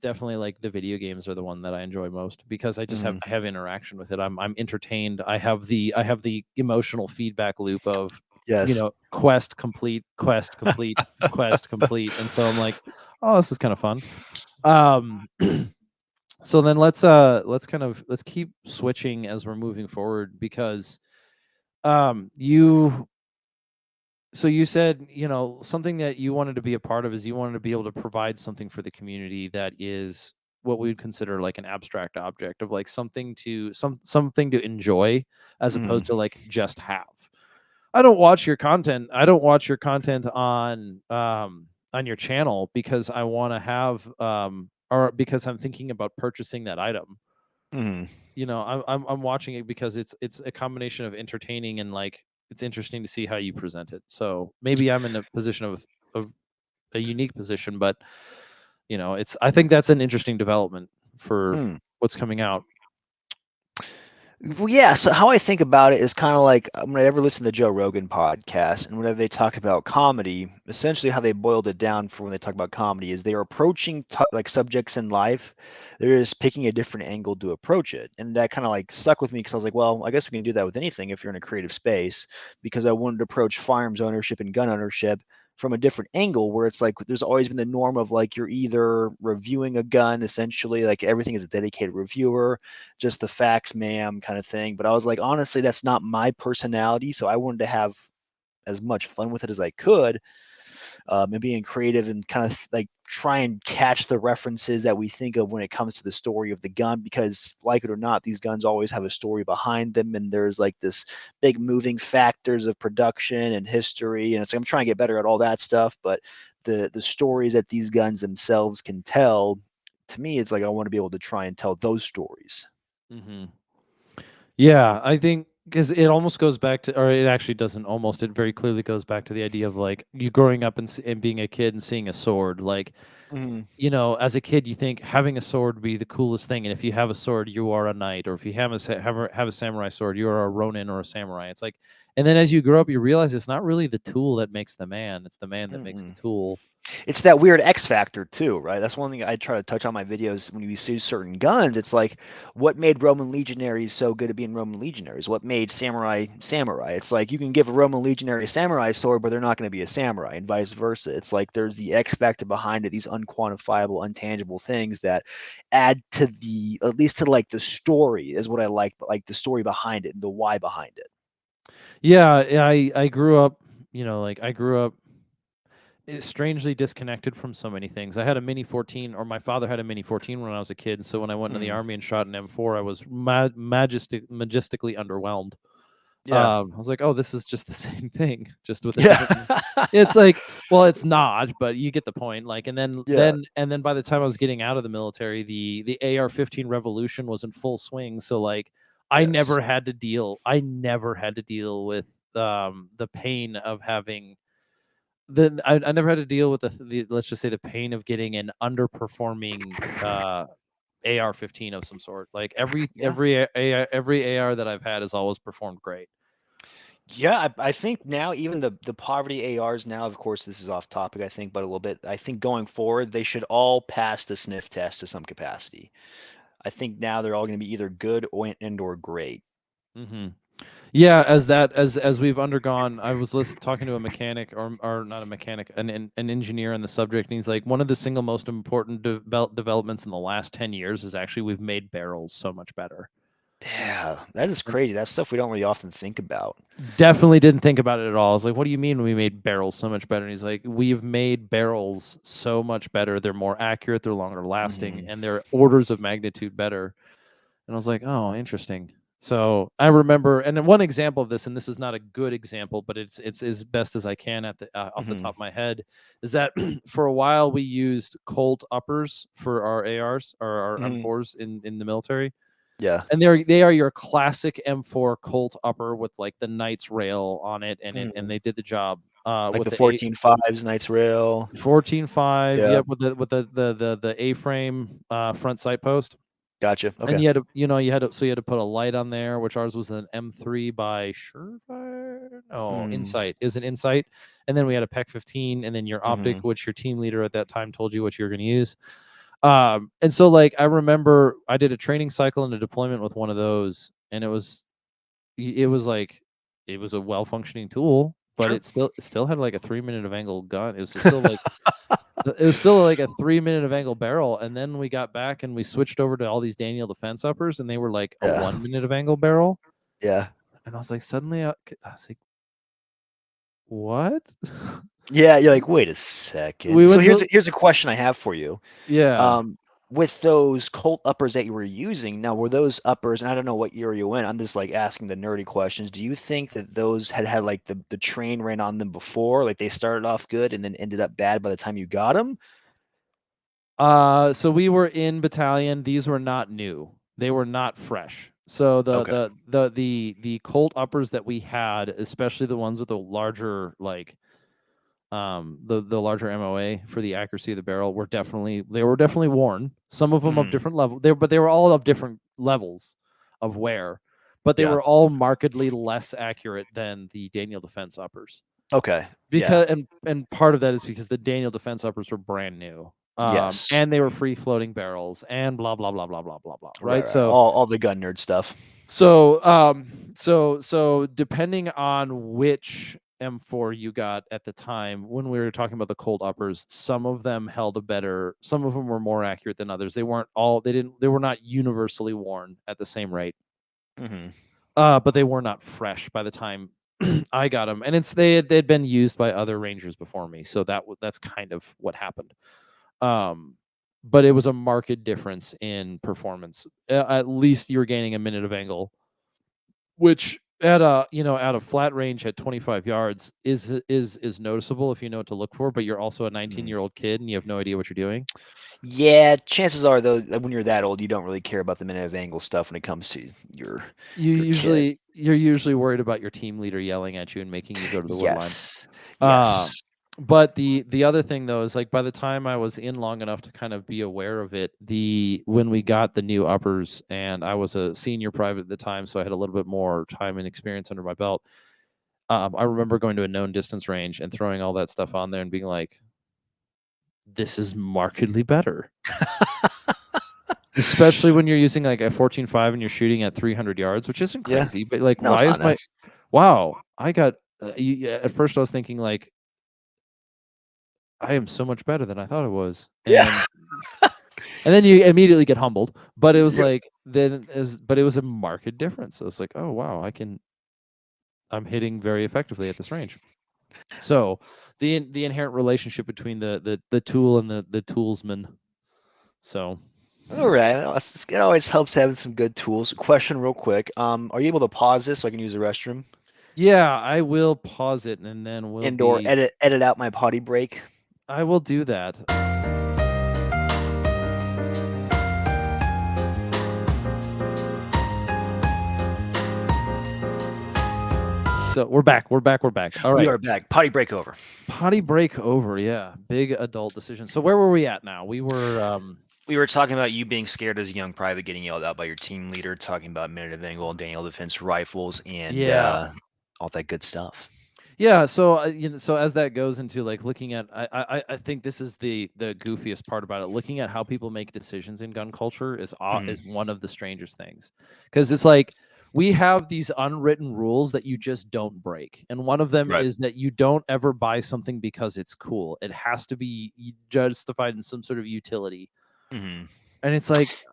definitely like the video games are the one that I enjoy most because I just have mm. I have interaction with it. I'm entertained. I have the emotional feedback loop of Yes. quest complete, quest complete, and so I'm like, oh, this is kind of fun. Um, so then let's keep switching as we're moving forward because you so you said, something that you wanted to be a part of is you wanted to be able to provide something for the community that is what we would consider like an abstract object of like something to enjoy as Mm, opposed to like just have. I don't watch your content. I don't watch your content on your channel because I want to have or because I'm thinking about purchasing that item. mm, I'm watching it because it's a combination of entertaining and like it's interesting to see how you present it. So maybe I'm in a position of a unique position, but it's I think that's an interesting development for mm. what's coming out. Well, yeah. So how I think about it is kind of like when I ever listen to the Joe Rogan podcast, and whenever they talk about comedy, essentially how they boiled it down for when they talk about comedy is they are approaching like subjects in life. They're just picking a different angle to approach it, and that kind of like stuck with me because I was like, well, I guess we can do that with anything if you're in a creative space. Because I wanted to approach firearms ownership and gun ownership from a different angle where it's like there's always been the norm of like you're either reviewing a gun essentially like everything is a dedicated reviewer, just the facts, ma'am, kind of thing. But I was like, honestly, that's not my personality. So I wanted to have as much fun with it as I could. and being creative and kind of like try and catch the references that we think of when it comes to the story of the gun, because like it or not, these guns always have a story behind them, and there's like this big moving factors of production and history, and it's like I'm trying to get better at all that stuff, but the stories that these guns themselves can tell, to me, it's like I want to be able to try and tell those stories. Mm-hmm. Yeah, I think because it almost goes back to, or it actually doesn't almost, it very clearly goes back to the idea of like you growing up and being a kid and seeing a sword. Like, Mm-hmm. you know, as a kid, you think having a sword would be the coolest thing. And if you have a sword, you are a knight. Or if you have a samurai sword, you are a ronin or a samurai. It's like, and then as you grow up, you realize it's not really the tool that makes the man, it's the man that makes the Mm-mm. tool. It's that weird X factor too, right? That's one thing I try to touch on my videos when we see certain guns. It's like, what made Roman legionaries so good at being Roman legionaries? What made samurai samurai? It's like you can give a Roman legionary a samurai sword, but they're not going to be a samurai, and vice versa. It's like there's the X factor behind it, these unquantifiable, untangible things that add to the, at least to like the story is what I like, but like the story behind it and the why behind it. Yeah, I grew up, you know, like I grew up strangely disconnected from so many things. I had a Mini 14, or my father had a Mini 14 when I was a kid. So when I went into the Mm. army and shot an M4, I was majestically underwhelmed. Yeah. I was like, oh, this is just the same thing, just with a Yeah. different. It's like, well, it's not, but you get the point. Like, and then Yeah. by the time I was getting out of the military, the AR-15 revolution was in full swing. So like, Yes. I never had to deal with the pain of having I never had to deal with the let's just say the pain of getting an underperforming AR-15 of some sort. Like Yeah. every AR that I've had has always performed great. Yeah, I think now even the poverty ARs now, of course, this is off topic, I think, but a little bit. I think going forward, they should all pass the sniff test to some capacity. I think now they're all going to be either good or great. Hmm. Yeah, as we've undergone, I was talking to a mechanic, or not a mechanic, an engineer on the subject, and he's like, one of the single most important developments in the last 10 years is actually we've made barrels so much better. Yeah, that is And crazy. That's stuff we don't really often think about. definitely didn't think about it at all. I was like, what do you mean we made barrels so much better? And he's like, we've made barrels so much better. They're more accurate, they're longer lasting, Hmm. and they're orders of magnitude better. And I was like, oh, interesting. So I remember, and then one example of this, and this is not a good example, but it's as best as I can at the off the Hmm. top of my head, is that for a while we used Colt uppers for our ARs or our Hmm. M4s in the military, Yeah. and they are your classic M4 Colt upper with like the Knights rail on it, and Hmm. they did the job Like with the the A 14.5s, Knights Rail. 14.5, Yeah. yep, with the A frame front sight post. Gotcha. And Okay. you had to, you had to put a light on there, which ours was an M3 by Surefire. No, Mm. Insight. Is an Insight. And then we had a PEC 15, and then your optic, Hmm. which your team leader at that time told you what you were going to use. And so like I remember I did a training cycle and a deployment with one of those, and it was like it was a well functioning tool, but Sure. it still had like a 3 minute of angle gun. It was still like a 3 minute of angle barrel, and then we got back and we switched over to all these Daniel defense uppers, and they were like a Yeah. 1 minute of angle barrel, Yeah. and I was like, suddenly, I was like, what? Yeah. You're like, wait a second. We So went here's to here's a question I have for you. yeah. Um, with those Colt uppers that you were using, now were those uppers, and I don't know what year you went, I'm just like asking the nerdy questions. Do you think that those had like the train ran on them before? Like they started off good and then ended up bad by the time you got them? So we were in battalion. These were not new. They were not fresh. So Okay. the Colt uppers that we had, especially the ones with the larger like the larger MOA for the accuracy of the barrel they were definitely worn. Some of them of Hmm. different level. They were all of different levels of wear, but they Yeah. were all markedly less accurate than the Daniel Defense uppers. Okay. Yeah. Because and part of that is because the Daniel Defense uppers were brand new. Yes. And they were free floating barrels and blah blah blah blah blah blah blah. Right, Right. right. All the gun nerd stuff. So depending on which M4 you got at the time, when we were talking about the cold uppers, some of them held a better, some of them were more accurate than others. They were not universally worn at the same rate. Hmm. But they were not fresh by the time I got them, and they'd been used by other rangers before me, so that's kind of what happened. Um, but it was a marked difference in performance. At least you're gaining a minute of angle, which at a flat range at 25 yards is noticeable if you know what to look for. But you're also a 19-year-old kid and you have no idea what you're doing. Yeah, chances are though that when you're that old, you don't really care about the minute of angle stuff when it comes to your kid. You're usually worried about your team leader yelling at you and making you go to the wood line. Yes. Uh, Yes. but the other thing though is, like, by the time I was in long enough to kind of be aware of it, when we got the new uppers, and I was a senior private at the time, so I had a little bit more time and experience under my belt. I remember going to a known distance range and throwing all that stuff on there and being like, "This is markedly better." Especially when you're using like a 14.5 and you're shooting at 300 yards, which isn't Yeah. crazy, but like, No, it's why not is my nuts. wow? I got at first I was thinking like, I am so much better than I thought it was, Yeah. and then you immediately get humbled. But it was Yep. like but it was a marked difference. So it's like, oh wow, I'm hitting very effectively at this range. So the inherent relationship between the tool and the toolsman. So All right. Well, it always helps having some good tools. Question real quick. Are you able to pause this so I can use the restroom? yeah, I will pause it and then we'll And or be. edit out my potty break? I will do that. So we're back. We're back. We're back. All We right. are back. Potty break over. Potty break over. Yeah. Big adult decision. So where were we at now? We were We were talking about you being scared as a young private, getting yelled out by your team leader, talking about minute of angle, Daniel defense rifles, and yeah. all that good stuff. Yeah, so so as that goes into like looking at, I think this is the goofiest part about it. Looking at how people make decisions in gun culture Mhm. is one of the strangest things, because it's like we have these unwritten rules that you just don't break, and one of them Right. is that you don't ever buy something because it's cool. It has to be justified in some sort of utility, Mhm. and it's like,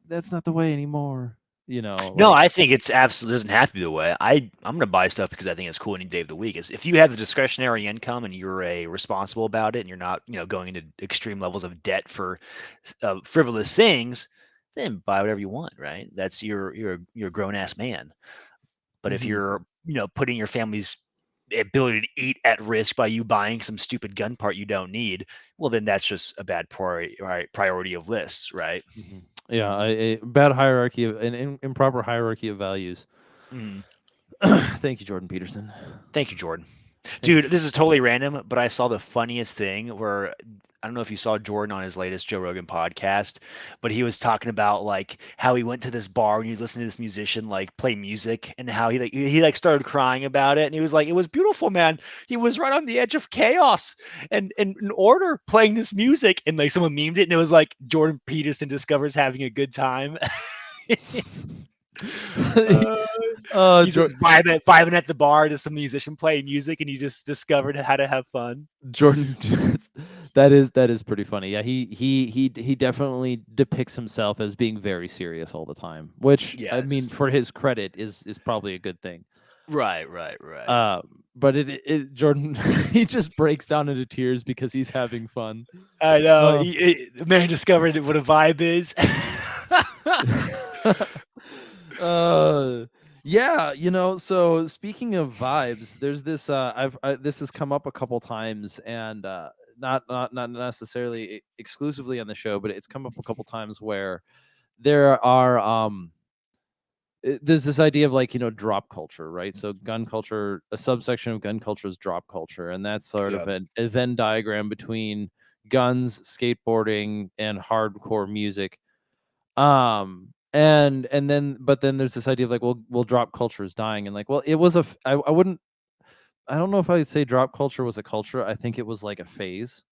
that's not the way anymore. No, Like, I think it's absolutely doesn't have to be the way. I'm gonna buy stuff because I think it's cool any day of the week. Is if you have the discretionary income and you're a responsible about it and you're not, going into extreme levels of debt for frivolous things, then buy whatever you want, right? That's you're a grown ass man. But if mhm. you're, putting your family's ability to eat at risk by you buying some stupid gun part you don't need, well, then that's just a bad priority of lists, right? Mhm. Yeah, a bad hierarchy of an improper hierarchy of values. Mm. Thank you, Jordan Peterson. Thank you, Jordan. Thank Dude, you. this is totally random, but I saw the funniest thing where I don't know if you saw Jordan on his latest Joe Rogan podcast, but he was talking about like how he went to this bar and he listened to this musician like play music and how he started crying about it and he was like, it was beautiful, man. He was right on the edge of chaos and in order playing this music and like someone memed it and it was like Jordan Peterson discovers having a good time. uh, he's Jor- just vibing at the bar to some musician playing music, and he just discovered how to have fun. Jordan, that is pretty funny. Yeah, he definitely depicts himself as being very serious all the time, which I mean, Yes. for his credit, is probably a good thing. Right, right, right. But Jordan, he just breaks down into tears because he's having fun. I know. Uh, The man discovered what a vibe is. uh yeah, so speaking of vibes, there's this this has come up a couple times, and not necessarily exclusively on the show, but it's come up a couple times where there are there's this idea of, like, drop culture, right? So gun culture, a subsection of gun culture is drop culture, and that's sort Yeah. of a Venn diagram between guns, skateboarding, and hardcore music. And then but then there's this idea of like, well, drop culture is dying, and like, well, it was I wouldn't, I don't know if I'd say drop culture was a culture. I think it was like a phase.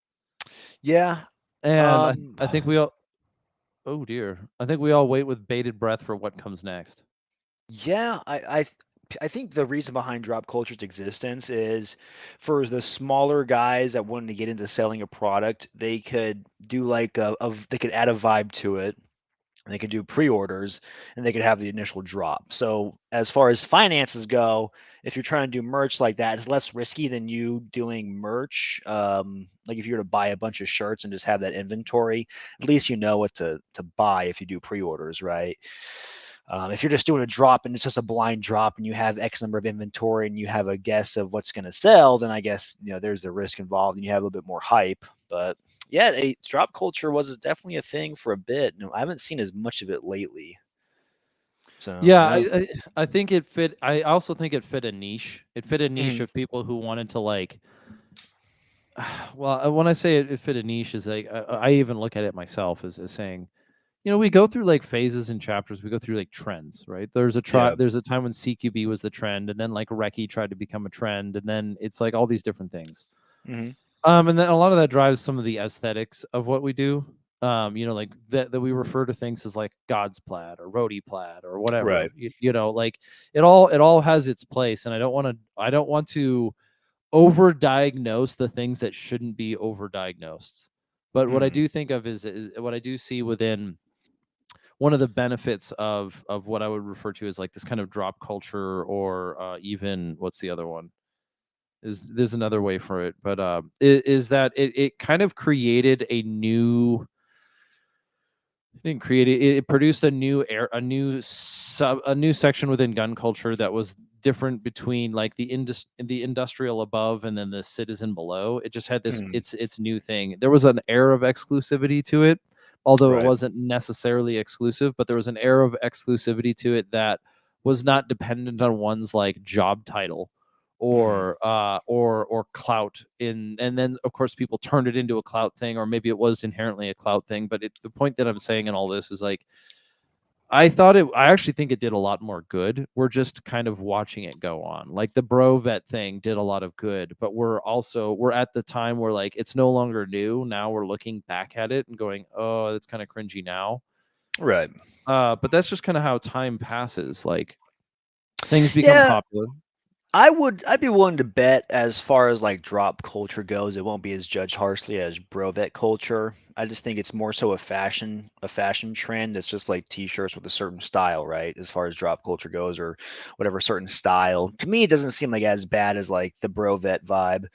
Yeah. And Um, I think we all, oh dear, I think we all wait with bated breath for what comes next. yeah, I think the reason behind drop culture's existence is for the smaller guys that wanted to get into selling a product, they could do like they could add a vibe to it and they could do pre-orders, and they could have the initial drop. So as far as finances go, if you're trying to do merch like that, it's less risky than you doing merch. Like if you were to buy a bunch of shirts and just have that inventory, at least you know what to buy if you do pre-orders, right? If you're just doing a drop and it's just a blind drop and you have X number of inventory and you have a guess of what's going to sell, then I guess there's the risk involved and you have a little bit more hype. But yeah, drop culture was definitely a thing for a bit. No, I haven't seen as much of it lately. So Yeah, yeah. I think it fit. I also think it fit a niche. It fit a niche Mhm. of people who wanted to like. Well, when I say it fit a niche, is like I even look at it myself as saying, we go through like phases and chapters. We go through like trends, right? Yeah. There's a time when CQB was the trend, and then like Recce tried to become a trend, and then it's like all these different things. Hmm. And then a lot of that drives some of the aesthetics of what we do. Like that we refer to things as like God's plaid or roadie plaid or whatever. Right. Like it all has its place, and I don't want to overdiagnose the things that shouldn't be overdiagnosed. But what I Mm. do think of is what I do see within one of the benefits of what I would refer to as like this kind of drop culture, or even what's the other one? There's another way for it, but is that it kind of created a new it didn't create it, it produced a new section within gun culture that was different between like the industrial above and then the citizen below. It just had this Mm. its new thing. There was an air of exclusivity to it, although it Right. wasn't necessarily exclusive, but there was an air of exclusivity to it that was not dependent on one's like job title Mm. or clout in, and then of course people turned it into a clout thing, or maybe it was inherently a clout thing. But the point that I'm saying in all this is like I actually think it did a lot more good. We're just kind of watching it go on. Like the bro vet thing did a lot of good, but we're at the time where like it's no longer new. Now we're looking back at it and going, oh, that's kind of cringy now. Right. But that's just kind of how time passes. Like things become Yeah, popular. I'd be willing to bet as far as like drop culture goes, it won't be as judged harshly as brovet culture. I just think it's more so a fashion trend that's just like t-shirts with a certain style, right? As far as drop culture goes, or whatever certain style. To me, it doesn't seem like as bad as like the brovet vibe.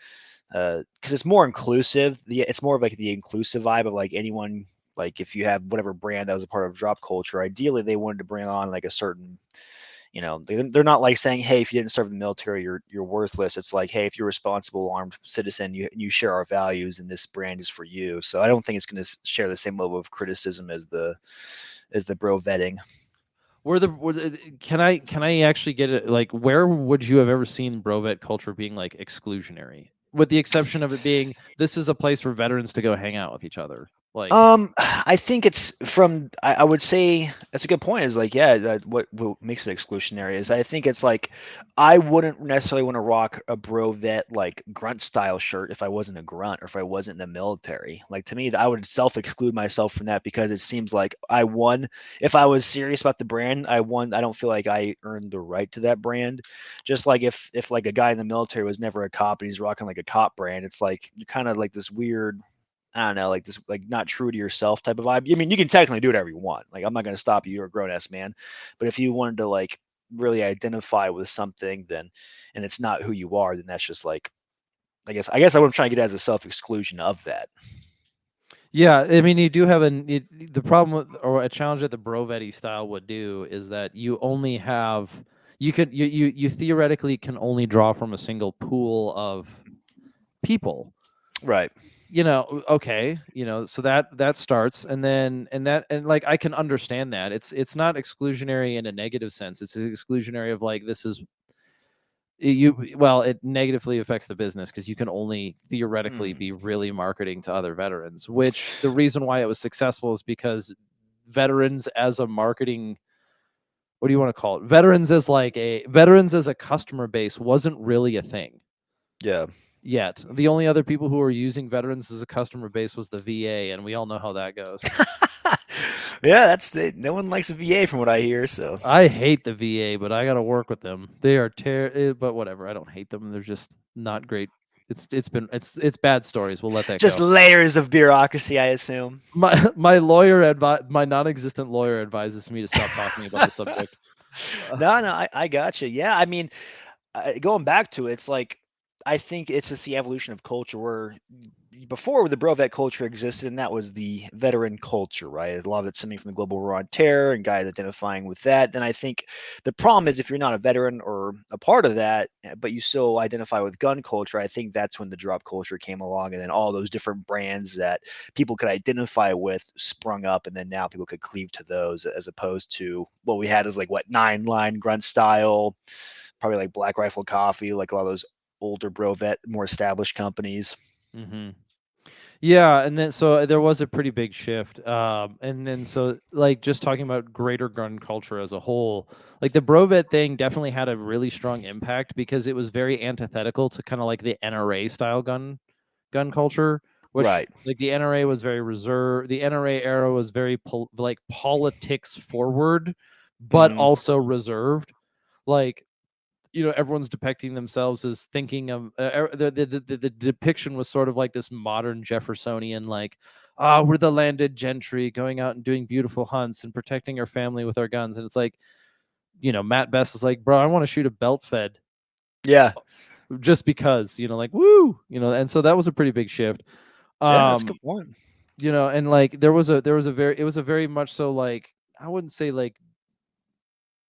Because it's more inclusive. It's more of like the inclusive vibe of like anyone, like if you have whatever brand that was a part of drop culture, ideally they wanted to bring on like a certain, they're not like saying, hey, if you didn't serve the military, you're worthless. It's like, hey, if you're a responsible armed citizen, you share our values, and this brand is for you. So I don't think it's going to share the same level of criticism as the bro vetting. Can I actually get it? Like, where would you have ever seen brovet culture being like exclusionary, with the exception of it being this is a place for veterans to go hang out with each other? Like, I think it's from. I would say that's a good point. Is like, yeah, what makes it exclusionary is I think it's like I wouldn't necessarily want to rock a bro vet like grunt style shirt if I wasn't a grunt or if I wasn't in the military. Like to me, I would self exclude myself from that because it seems like I won. If I was serious about the brand, I won. I don't feel like I earned the right to that brand. Just like if like a guy in the military was never a cop and he's rocking like a cop brand, it's like you're kind of like this weird, I don't know, like this, like not true to yourself type of vibe. I mean, you can technically do whatever you want. Like, I'm not going to stop you. You're a grown ass man. But if you wanted to like really identify with something, then, and it's not who you are, then that's just like, I guess what I'm trying to get at is a self exclusion of that. yeah, I mean, you do have the problem or a challenge that the brovetti style would do is that you only have you theoretically can only draw from a single pool of people. Right. Okay, so that starts, and like I can understand that it's not exclusionary in a negative sense. It's exclusionary of like this is you well, it negatively affects the business because you can only theoretically Mm. be really marketing to other veterans, which the reason why it was successful is because veterans as a marketing, what do you want to call it, veterans as a customer base wasn't really a thing Yeah. yet. The only other people who were using veterans as a customer base was the VA, and we all know how that goes. Yeah, no one likes a VA from what I hear. So I hate the VA, but I got to work with them. They are but whatever. I don't hate them. They're just not great It's bad stories. We'll let that Just go. layers of bureaucracy, I assume. My non-existent lawyer advises me to stop talking about the subject. Uh, No, no, I got you. Yeah, I mean, going back to it, it's like I think it's just the evolution of culture where before the bro vet culture existed, and that was the veteran culture, right? A lot of it stemming from the global war on terror and guys identifying with that. Then I think the problem is if you're not a veteran or a part of that, but you still identify with gun culture, I think that's when the drop culture came along, and then all those different brands that people could identify with sprung up, and then now people could cleave to those as opposed to what we had is like what 9 line grunt style, probably like Black Rifle Coffee, like a lot of those older bro vet, more established companies. mhm. Yeah, and then so there was a pretty big shift. And then so like just talking about greater gun culture as a whole, like the Brovet thing definitely had a really strong impact because it was very antithetical to kind of like the NRA style gun culture, which Right. like the NRA was very reserved. The NRA era was very like politics forward, but Hmm. also reserved. Like everyone's depicting themselves as thinking of the depiction was sort of like this modern Jeffersonian, like, we're the landed gentry going out and doing beautiful hunts and protecting our family with our guns. And it's like, Matt Best is like, bro, I want to shoot a belt fed Yeah. just because, like, woo, and so that was a pretty big shift. Yeah, that's a um good point. and like it was a very much so, like, I wouldn't say like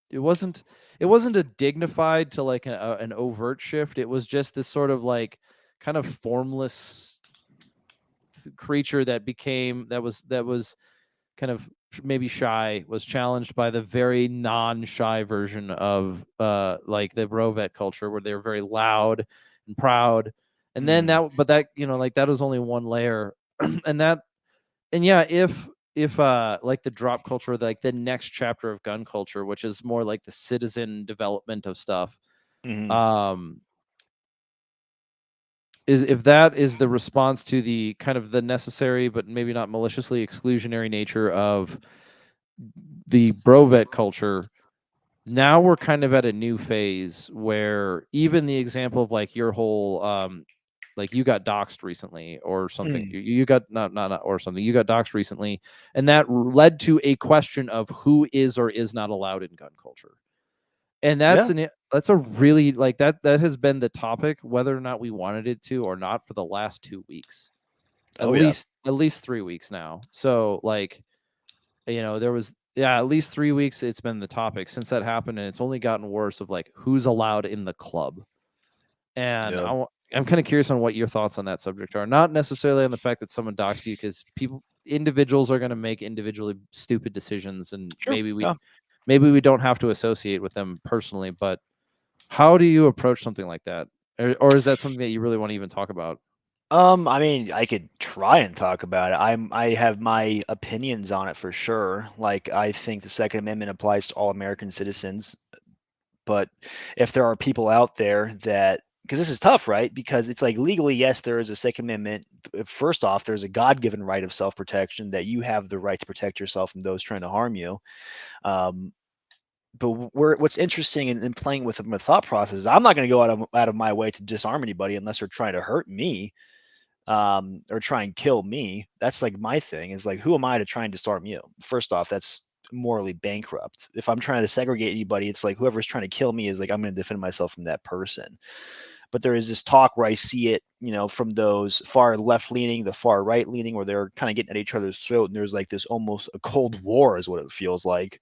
it wasn't a dignified to like an overt shift. It was just this sort of like kind of formless creature that was kind of maybe shy, was challenged by the very non-shy version of like the Rovet culture, where they were very loud and proud. And then Mm. that like that was only one layer. and that and yeah, if like the drop culture, like the next chapter of gun culture, which is more like the citizen development of stuff, Hmm. um is if that is the response to the kind of the necessary but maybe not maliciously exclusionary nature of the brovet culture, now we're kind of at a new phase where even the example of like your whole like you got doxxed recently or something. Mm. You got not or something. You got doxxed recently, and that led to a question of who is or is not allowed in gun culture. And Yeah. that's a really, like, that has been the topic, whether or not we wanted it to or not, for the last 2 weeks, Oh yeah. at least 3 weeks now. So like, there was, yeah, at least 3 weeks. It's been the topic since that happened, and it's only gotten worse of like who's allowed in the club. And Yeah. I'm kind of curious on what your thoughts on that subject are. Not necessarily on the fact that someone doxed you, because individuals are going to make individually stupid decisions, and Sure. Yeah. maybe we don't have to associate with them personally. But how do you approach something like that, or is that something that you really want to even talk about? I mean, I could try and talk about it. I have my opinions on it for sure. Like, I think the Second Amendment applies to all American citizens, but if there are people out there that, because this is tough, right? Because it's like legally, yes, there is a Second Amendment. First off, there's a God-given right of self-protection that you have the right to protect yourself from those trying to harm you. Um, but what's interesting in playing with my thought process is I'm not going to go out of my way to disarm anybody unless they're trying to hurt me, or try and kill me. That's like my thing is like, who am I to try and disarm you? First off, that's morally bankrupt. If I'm trying to segregate anybody, it's like whoever's trying to kill me is like, I'm going to defend myself from that person. But there is this talk where I see it, from those far left leaning, the far right leaning, where they're kind of getting at each other's throat, and there's like this almost a cold war is what it feels like.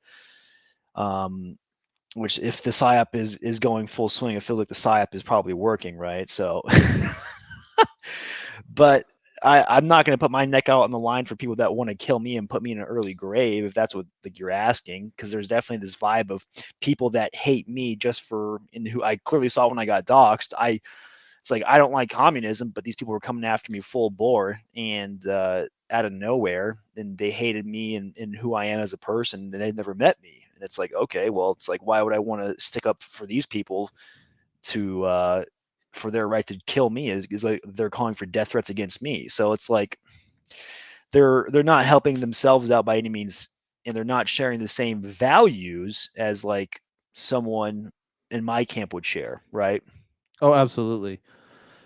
Um, which if the psyop is going full swing, it feels like the psyop is probably working, right? So but I'm not going to put my neck out on the line for people that want to kill me and put me in an early grave, if that's what like you're asking, because there's definitely this vibe of people that hate me just for, and who I clearly saw when I got doxxed. It's like I don't like communism, but these people were coming after me full bore and out of nowhere, and they hated me and who I am as a person, and they'd never met me. And it's like, okay, well, it's like, why would I want to stick up for these people to for their right to kill me? Is like they're calling for death threats against me. So it's like they're not helping themselves out by any means, and they're not sharing the same values as like someone in my camp would share, right? Oh, absolutely.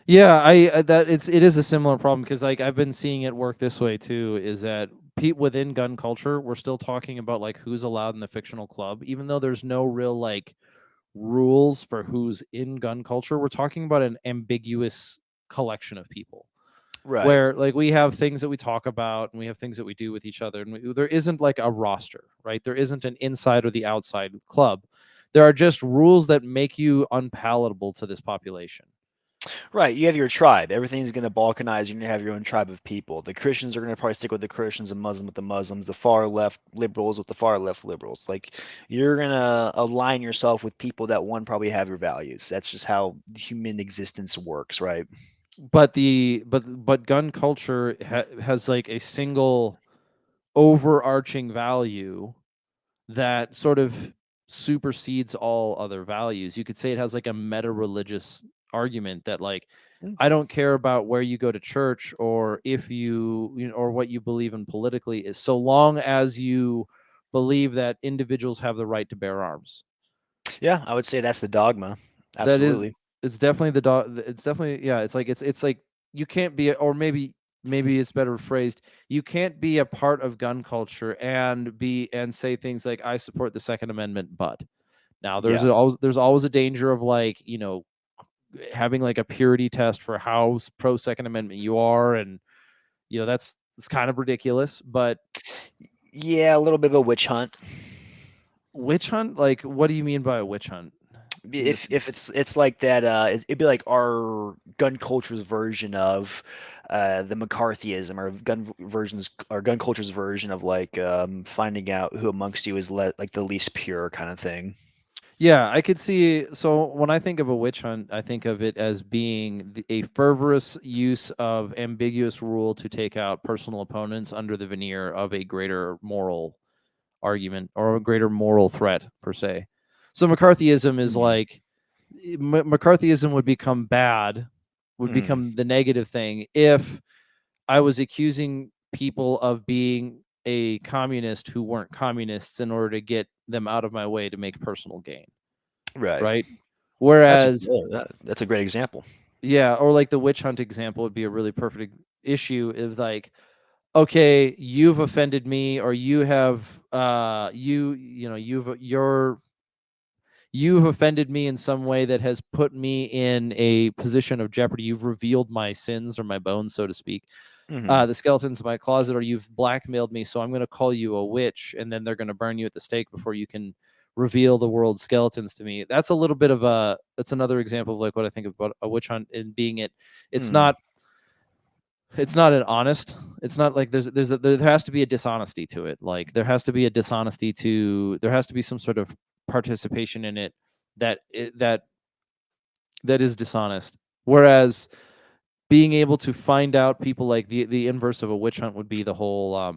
Yeah, that it is a similar problem because like I've been seeing it work this way too. Is that within gun culture, we're still talking about like who's allowed in the fictional club, even though there's no real like rules for who's in gun culture. We're talking about an ambiguous collection of people Right. where like we have things that we talk about and we have things that we do with each other, and there isn't like a roster, right? There isn't an inside or the outside club. There are just rules that make you unpalatable to this population. Right. You have your tribe. Everything's going to balkanize. You're going to have your own tribe of people. The Christians are going to probably stick with the Christians, and Muslims with the Muslims, the far left liberals with the far left liberals. Like, you're going to align yourself with people that, one, probably have your values. That's just how human existence works, right? But but gun culture has like a single overarching value that sort of supersedes all other values. You could say it has like a meta religious argument that like Mm. I don't care about where you go to church or if you know, or what you believe in politically, is so long as you believe that individuals have the right to bear arms. Yeah, I would say that's the dogma. That is, Absolutely. it's definitely the dog. It's definitely, yeah. It's like you can't be, or maybe it's better phrased. You can't be a part of gun culture and say things like I support the Second Amendment, but now Yeah. there's always a danger of like having like a purity test for how pro Second Amendment you are, and that's it's kind of ridiculous. But Yeah, a little bit of a witch hunt. witch hunt, like what do you mean by a witch hunt in this? If it's like that, it'd be like our gun culture's version of the McCarthyism, or gun culture's version of like finding out who amongst you is like the least pure kind of thing. Yeah, I could see. So when I think of a witch hunt, I think of it as being a fervorous use of ambiguous rule to take out personal opponents under the veneer of a greater moral argument or a greater moral threat per se. So McCarthyism is Mm. like McCarthyism would become bad, would Mm. become the negative thing if I was accusing people of being a communist who weren't communists in order to get them out of my way to make personal gain, Right. right? Whereas, That's a great example. yeah, or like the witch hunt example would be a really perfect issue. Is like, okay, you've offended me, or you have, you've offended me in some way that has put me in a position of jeopardy. You've revealed my sins or my bones, so to speak, Hmm. the skeletons in my closet, or you've blackmailed me, so I'm going to call you a witch, and then they're going to burn you at the stake before you can reveal the world's skeletons to me. That's a little bit of a that's another example of like what I think about a witch hunt, in being it's Mm. not an honest. It's not like there has to be a dishonesty to it. Like there has to be some sort of participation in it that that is dishonest. Whereas being able to find out people, like the inverse of a witch hunt would be the whole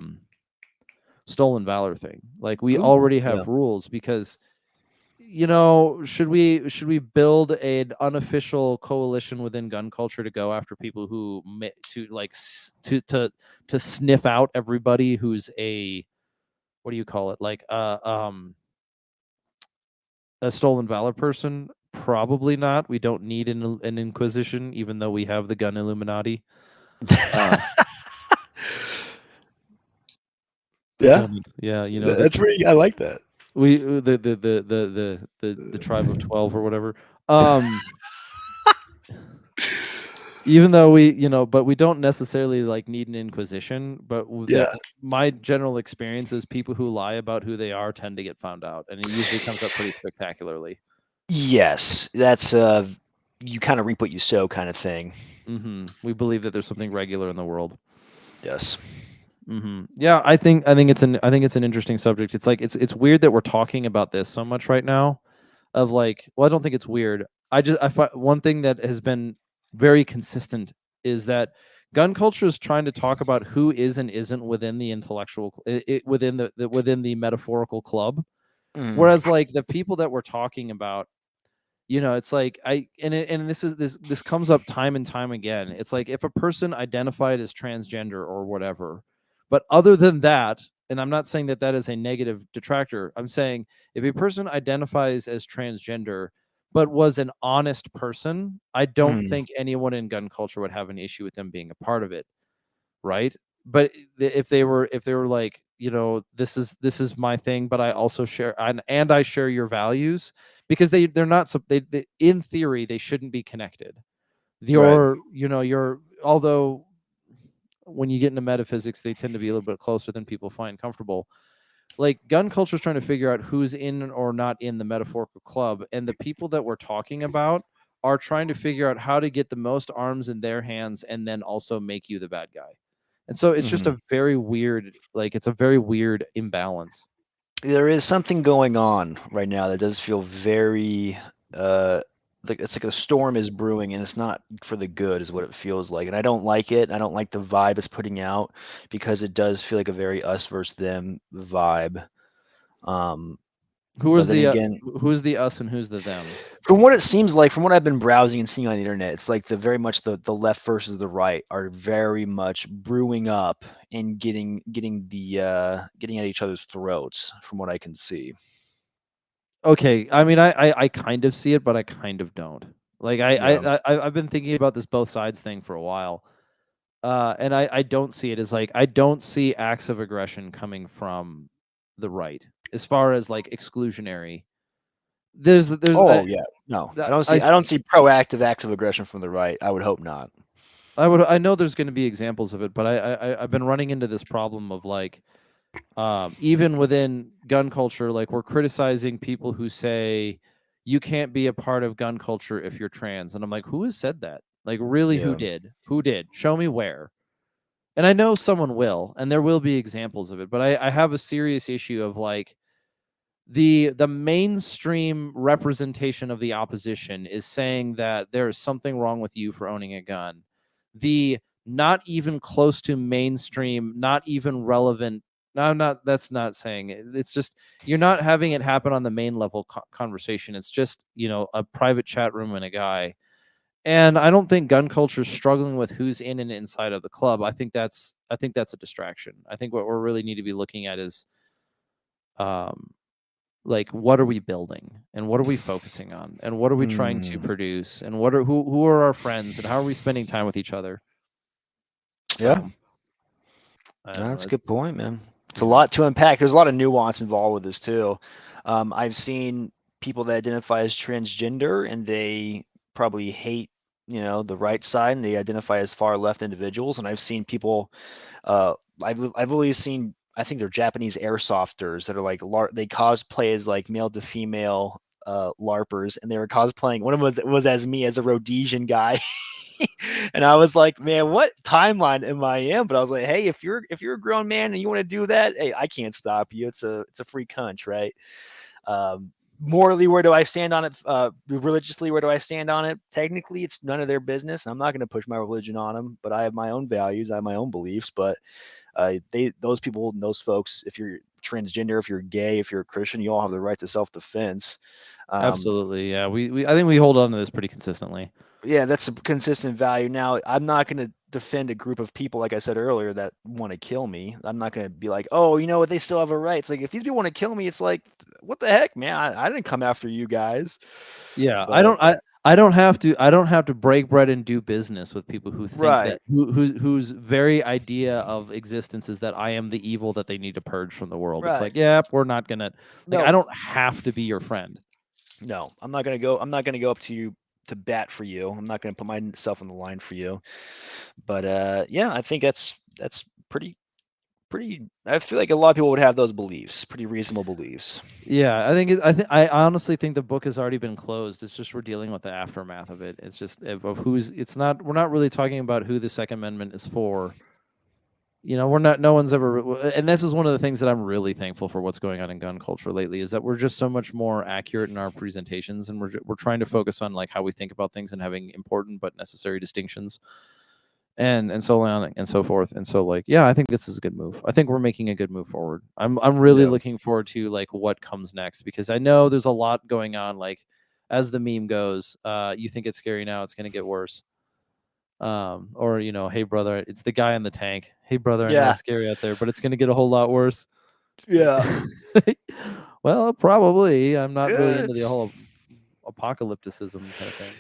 stolen valor thing. Like we Ooh, already yeah. have rules because should we build an unofficial coalition within gun culture to go after people who to like to sniff out everybody who's a, what do you call it, like a stolen valor person? Probably not. We don't need an inquisition, even though we have the gun Illuminati. uh the Yeah, gun, yeah, that's pretty. I like that. we the tribe of 12 or whatever. um Even though but we don't necessarily like need an inquisition, but Yeah. my general experience is people who lie about who they are tend to get found out, and it usually comes up pretty spectacularly. Yes, that's you kind of reap what you sow kind of thing. We believe that there's something regular in the world. Yes. Yeah, I think it's an interesting subject. It's like it's weird that we're talking about this so much right now. Of like, well, I don't think it's weird. I find one thing that has been very consistent is that gun culture is trying to talk about who is and isn't within the intellectual, within within the metaphorical club. Mm. Whereas like the people that we're talking about, it's like and this comes up time and time again. It's like if a person identified as transgender or whatever, but other than that, and I'm not saying that that is a negative detractor. I'm saying if a person identifies as transgender but was an honest person, I don't Mhm. think anyone in gun culture would have an issue with them being a part of it, right? But if they were like, this is my thing, but I also share and I share your values, because they're not they in theory they shouldn't be connected. Right. You're although when you get into metaphysics, they tend to be a little bit closer than people find comfortable. Like gun culture is trying to figure out who's in or not in the metaphorical club, and the people that we're talking about are trying to figure out how to get the most arms in their hands and then also make you the bad guy. And so it's just Mhm. a very weird, it's a very weird imbalance. There is something going on right now that does feel very uh like it's like a storm is brewing, and it's not for the good is what it feels like. And I don't like it. I don't like the vibe it's putting out, because it does feel like a very us versus them vibe. Um, Who but is then the again, who's the us and who's the them? from what it seems like, from what I've been browsing and seeing on the internet, it's like the very much the left versus the right are very much brewing up and getting at each other's throats, from what I can see. Okay, I mean, I kind of see it, but I kind of don't. Like Yeah. I've been thinking about this both sides thing for a while. And I don't see it as like, I don't see acts of aggression coming from the right as far as like exclusionary. There's Oh yeah. No, I don't I see. I don't see proactive acts of aggression from the right. I would hope not. I know there's going to be examples of it, but I've been running into this problem of like, even within gun culture, like we're criticizing people who say you can't be a part of gun culture if you're trans, and I'm like, who has said that? Like, really, who Yeah. did? Who did? Show me where. And I know someone will, and there will be examples of it, but I have a serious issue of like the mainstream representation of the opposition is saying that there is something wrong with you for owning a gun. The not even close to mainstream, not even relevant. No, I'm not. That's not saying it. It's just you're not having it happen on the main level conversation. It's just a private chat room and a guy. And I don't think gun culture is struggling with who's in and inside of the club. I think that's a distraction. I think what we really need to be looking at is um like, what are we building and what are we focusing on and what are we trying to Mm, produce and what are who are our friends and how are we spending time with each other. yeah, So I don't that's know. a good point, man. It's a Yeah. lot to unpack. There's a lot of nuance involved with this too. I've seen people that identify as transgender, and they probably hate, the right side, and they identify as far left individuals. And I've seen people. Uh, I've always seen. I think they're Japanese airsofters that are like they cosplay as like male to female larpers, and they were cosplaying. One of them was as me as a Rhodesian guy. And I was like, man, what timeline am I in? But I was like, hey, if you're a grown man and you want to do that, hey, I can't stop you. It's a free cunt, right? Morally, where do I stand on it? Religiously, where do I stand on it? Technically, it's none of their business. I'm not going to push my religion on them, but I have my own values, I have my own beliefs. But those people, those folks, if you're transgender, if you're gay, if you're a Christian, you all have the right to self-defense. Um, Absolutely. Yeah. We I think we hold on to this pretty consistently. yeah, that's a consistent value. Now, I'm not going to defend a group of people, like I said earlier, that want to kill me. I'm not going to be like, oh, you know what? They still have a right. It's like, if these people want to kill me, it's like, what the heck, man? I didn't come after you guys. Yeah. I But, don't I don't have to break bread and do business with people who think right, that whose very idea of existence is that I am the evil that they need to purge from the world. It's right. like, yeah, we're not gonna, like, I No, don't have to be your friend. no, I'm not going to go up to you to bat for you. I'm not going to put myself on the line for you. But, yeah, I think that's pretty, I feel like a lot of people would have those beliefs, pretty reasonable beliefs. Yeah, I honestly think the book has already been closed. It's just we're dealing with the aftermath of it. It's just of who's. It's not. We're not really talking about who the Second Amendment is for. We're not. No one's ever. And this is one of the things that I'm really thankful for what's going on in gun culture lately is that we're just so much more accurate in our presentations, and we're trying to focus on like how we think about things and having important but necessary distinctions, and so on and so forth. And so like, yeah, I think this is a good move. I think we're making a good move forward. I'm really Yeah. looking forward to like what comes next, because I know there's a lot going on. Like, as the meme goes, you think it's scary now, it's going to get worse. Or hey brother, it's the guy in the tank. Hey brother, I know Yeah. it's scary out there, but it's going to get a whole lot worse. It's Yeah. like well, probably. I'm not really Yeah, into the it's whole apocalypticism kind of thing.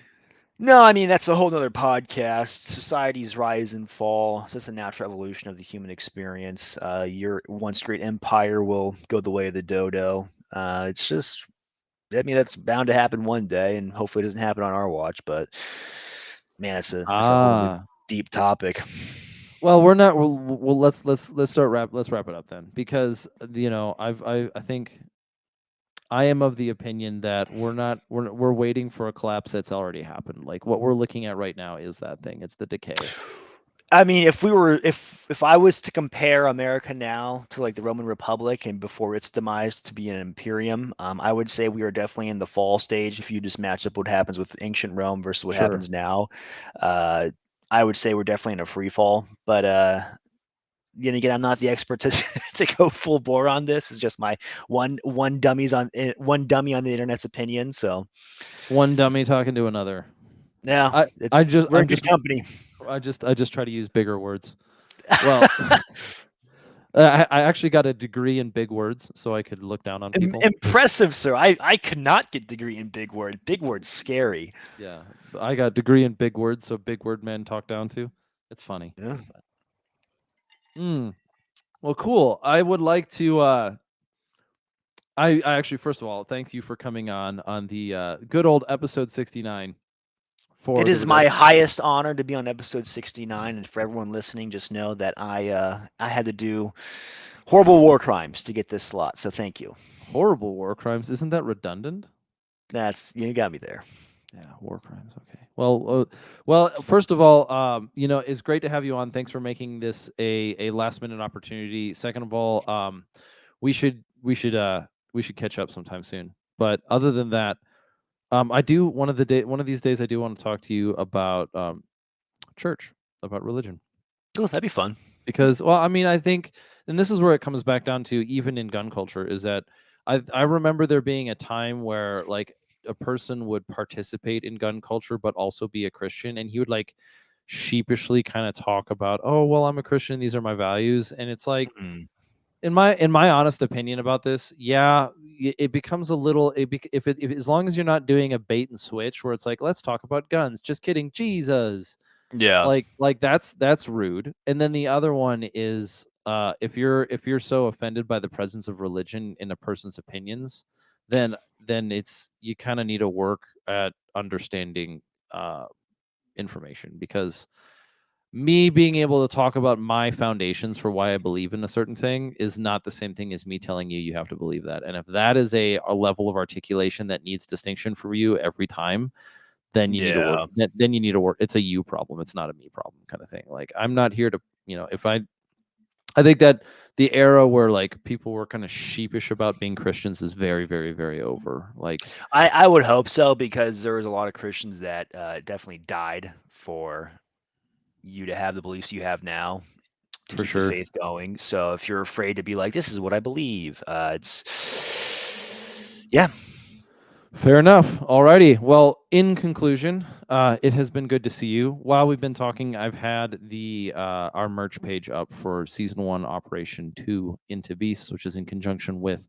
No, I mean that's a whole nother podcast. Societies rise and fall. It's just a natural evolution of the human experience. Your once great empire will go the way of the dodo. It's just, I mean, that's bound to happen one day, and hopefully it doesn't happen on our watch. But man, that's a whole new deep topic. Well, we're not. Well, let's wrap it up then, because I think I am of the opinion that we're waiting for a collapse that's already happened. Like what we're looking at right now is that thing. It's the decay. I mean, if I was to compare America now to like the Roman Republic and before its demise to be an imperium, I would say we are definitely in the fall stage. If you just match up what happens with ancient Rome versus what Sure. happens now, I would say we're definitely in a free fall. But then again, I'm not the expert to to go full bore on this. It's just my one dummy on the internet's opinion. So One dummy talking to another. yeah, we're in good company. I just try to use bigger words. Well, I actually got a degree in big words, so I could look down on people. Impressive, sir. I could not get degree in big word. Big word's scary. Yeah, I got degree in big words, so big word men talk down to. It's funny. Yeah. Well, cool. I would like to. I actually, first of all, thank you for coming on the good old episode 69. It is my highest honor to be on episode 69, and for everyone listening, just know that I had to do horrible war crimes to get this slot. So thank you. Horrible war crimes. Isn't that redundant? You got me there. Yeah, war crimes. Okay. Well. First of all, it's great to have you on. Thanks for making this a last minute opportunity. Second of all, we should catch up sometime soon. But other than that, I do one of these days I do want to talk to you about church, about religion. Oh, that'd be fun. Because, well, I mean, I think, and this is where it comes back down to, even in gun culture, is that I remember there being a time where like a person would participate in gun culture but also be a Christian, and he would like sheepishly kind of talk about, oh well, I'm a Christian, these are my values, and it's like, in my honest opinion about this, yeah, it becomes a little, if as long as you're not doing a bait and switch where it's like, let's talk about guns, just kidding, Jesus. Yeah. Like that's rude. And then the other one is, if you're so offended by the presence of religion in a person's opinions, then it's, you kind of need to work at understanding information, because me being able to talk about my foundations for why I believe in a certain thing is not the same thing as me telling you have to believe that. And if that is a level of articulation that needs distinction for you every time, then you need to work. Then you need to work. It's a you problem. It's not a me problem, kind of thing. Like, I'm not here to, if I think that the era where like people were kind of sheepish about being Christians is very, very, very over. Like, I would hope so, because there was a lot of Christians that definitely died for you to have the beliefs you have now, to keep the faith going. So if you're afraid to be like, this is what I believe, yeah. Fair enough. Alrighty. Well, in conclusion, it has been good to see you. While we've been talking, I've had the our merch page up for season 1, Operation 2 Into Beasts, which is in conjunction with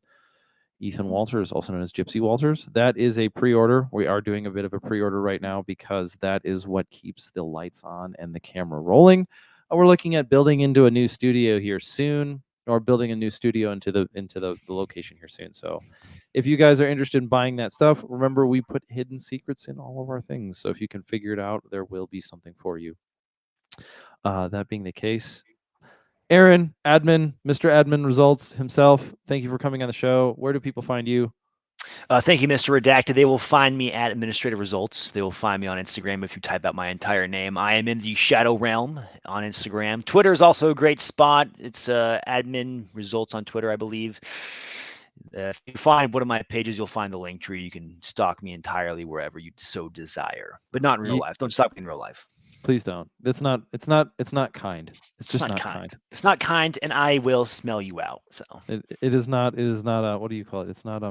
Ethan Walters, also known as Gypsy Walters. That is a pre-order. We are doing a bit of a pre-order right now, because that is what keeps the lights on and the camera rolling. We're looking at building into a new studio here soon, or building a new studio into the location here soon. So if you guys are interested in buying that stuff, remember, we put hidden secrets in all of our things. So if you can figure it out, there will be something for you. That being the case, Aaron, Mr. Admin Results himself, thank you for coming on the show. Where do people find you? Thank you, Mr. Redacted. They will find me at Administrative Results. They will find me on Instagram if you type out my entire name. I am in the Shadow Realm on Instagram. Twitter is also a great spot. It's Admin Results on Twitter, I believe. If you find one of my pages, you'll find the Linktree. You can stalk me entirely wherever you so desire, but not in real life. Don't stalk me in real life. Please don't. It's not kind. It's just not kind. It's not kind, and I will smell you out. So it is not what do you call it? It's not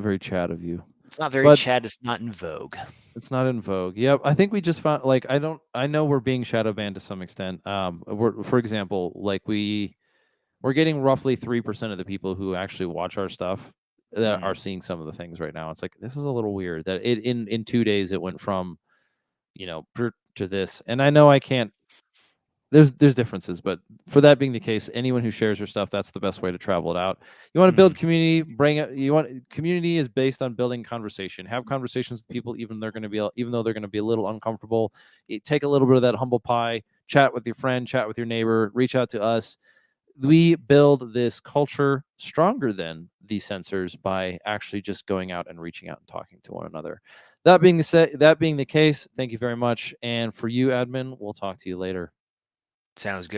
very Chad of you. It's not very Chad. It's not in vogue. It's not in vogue. Yep. I think we just found, like, I know we're being shadow banned to some extent. For example, like we're getting roughly 3% of the people who actually watch our stuff that are Mm. seeing some of the things right now. It's like, this is a little weird that it in 2 days it went from, to this. And I know I can't. There's differences, but for that being the case, anyone who shares your stuff, that's the best way to travel it out. You want to build Mm. community, bring it. You want community is based on building conversation. Have conversations with people, even though they're going to be a little uncomfortable. Take a little bit of that humble pie, chat with your friend, chat with your neighbor, reach out to us. We build this culture stronger than these sensors by actually just going out and reaching out and talking to one another. That being the case, thank you very much. And for you, admin, we'll talk to you later. Sounds good.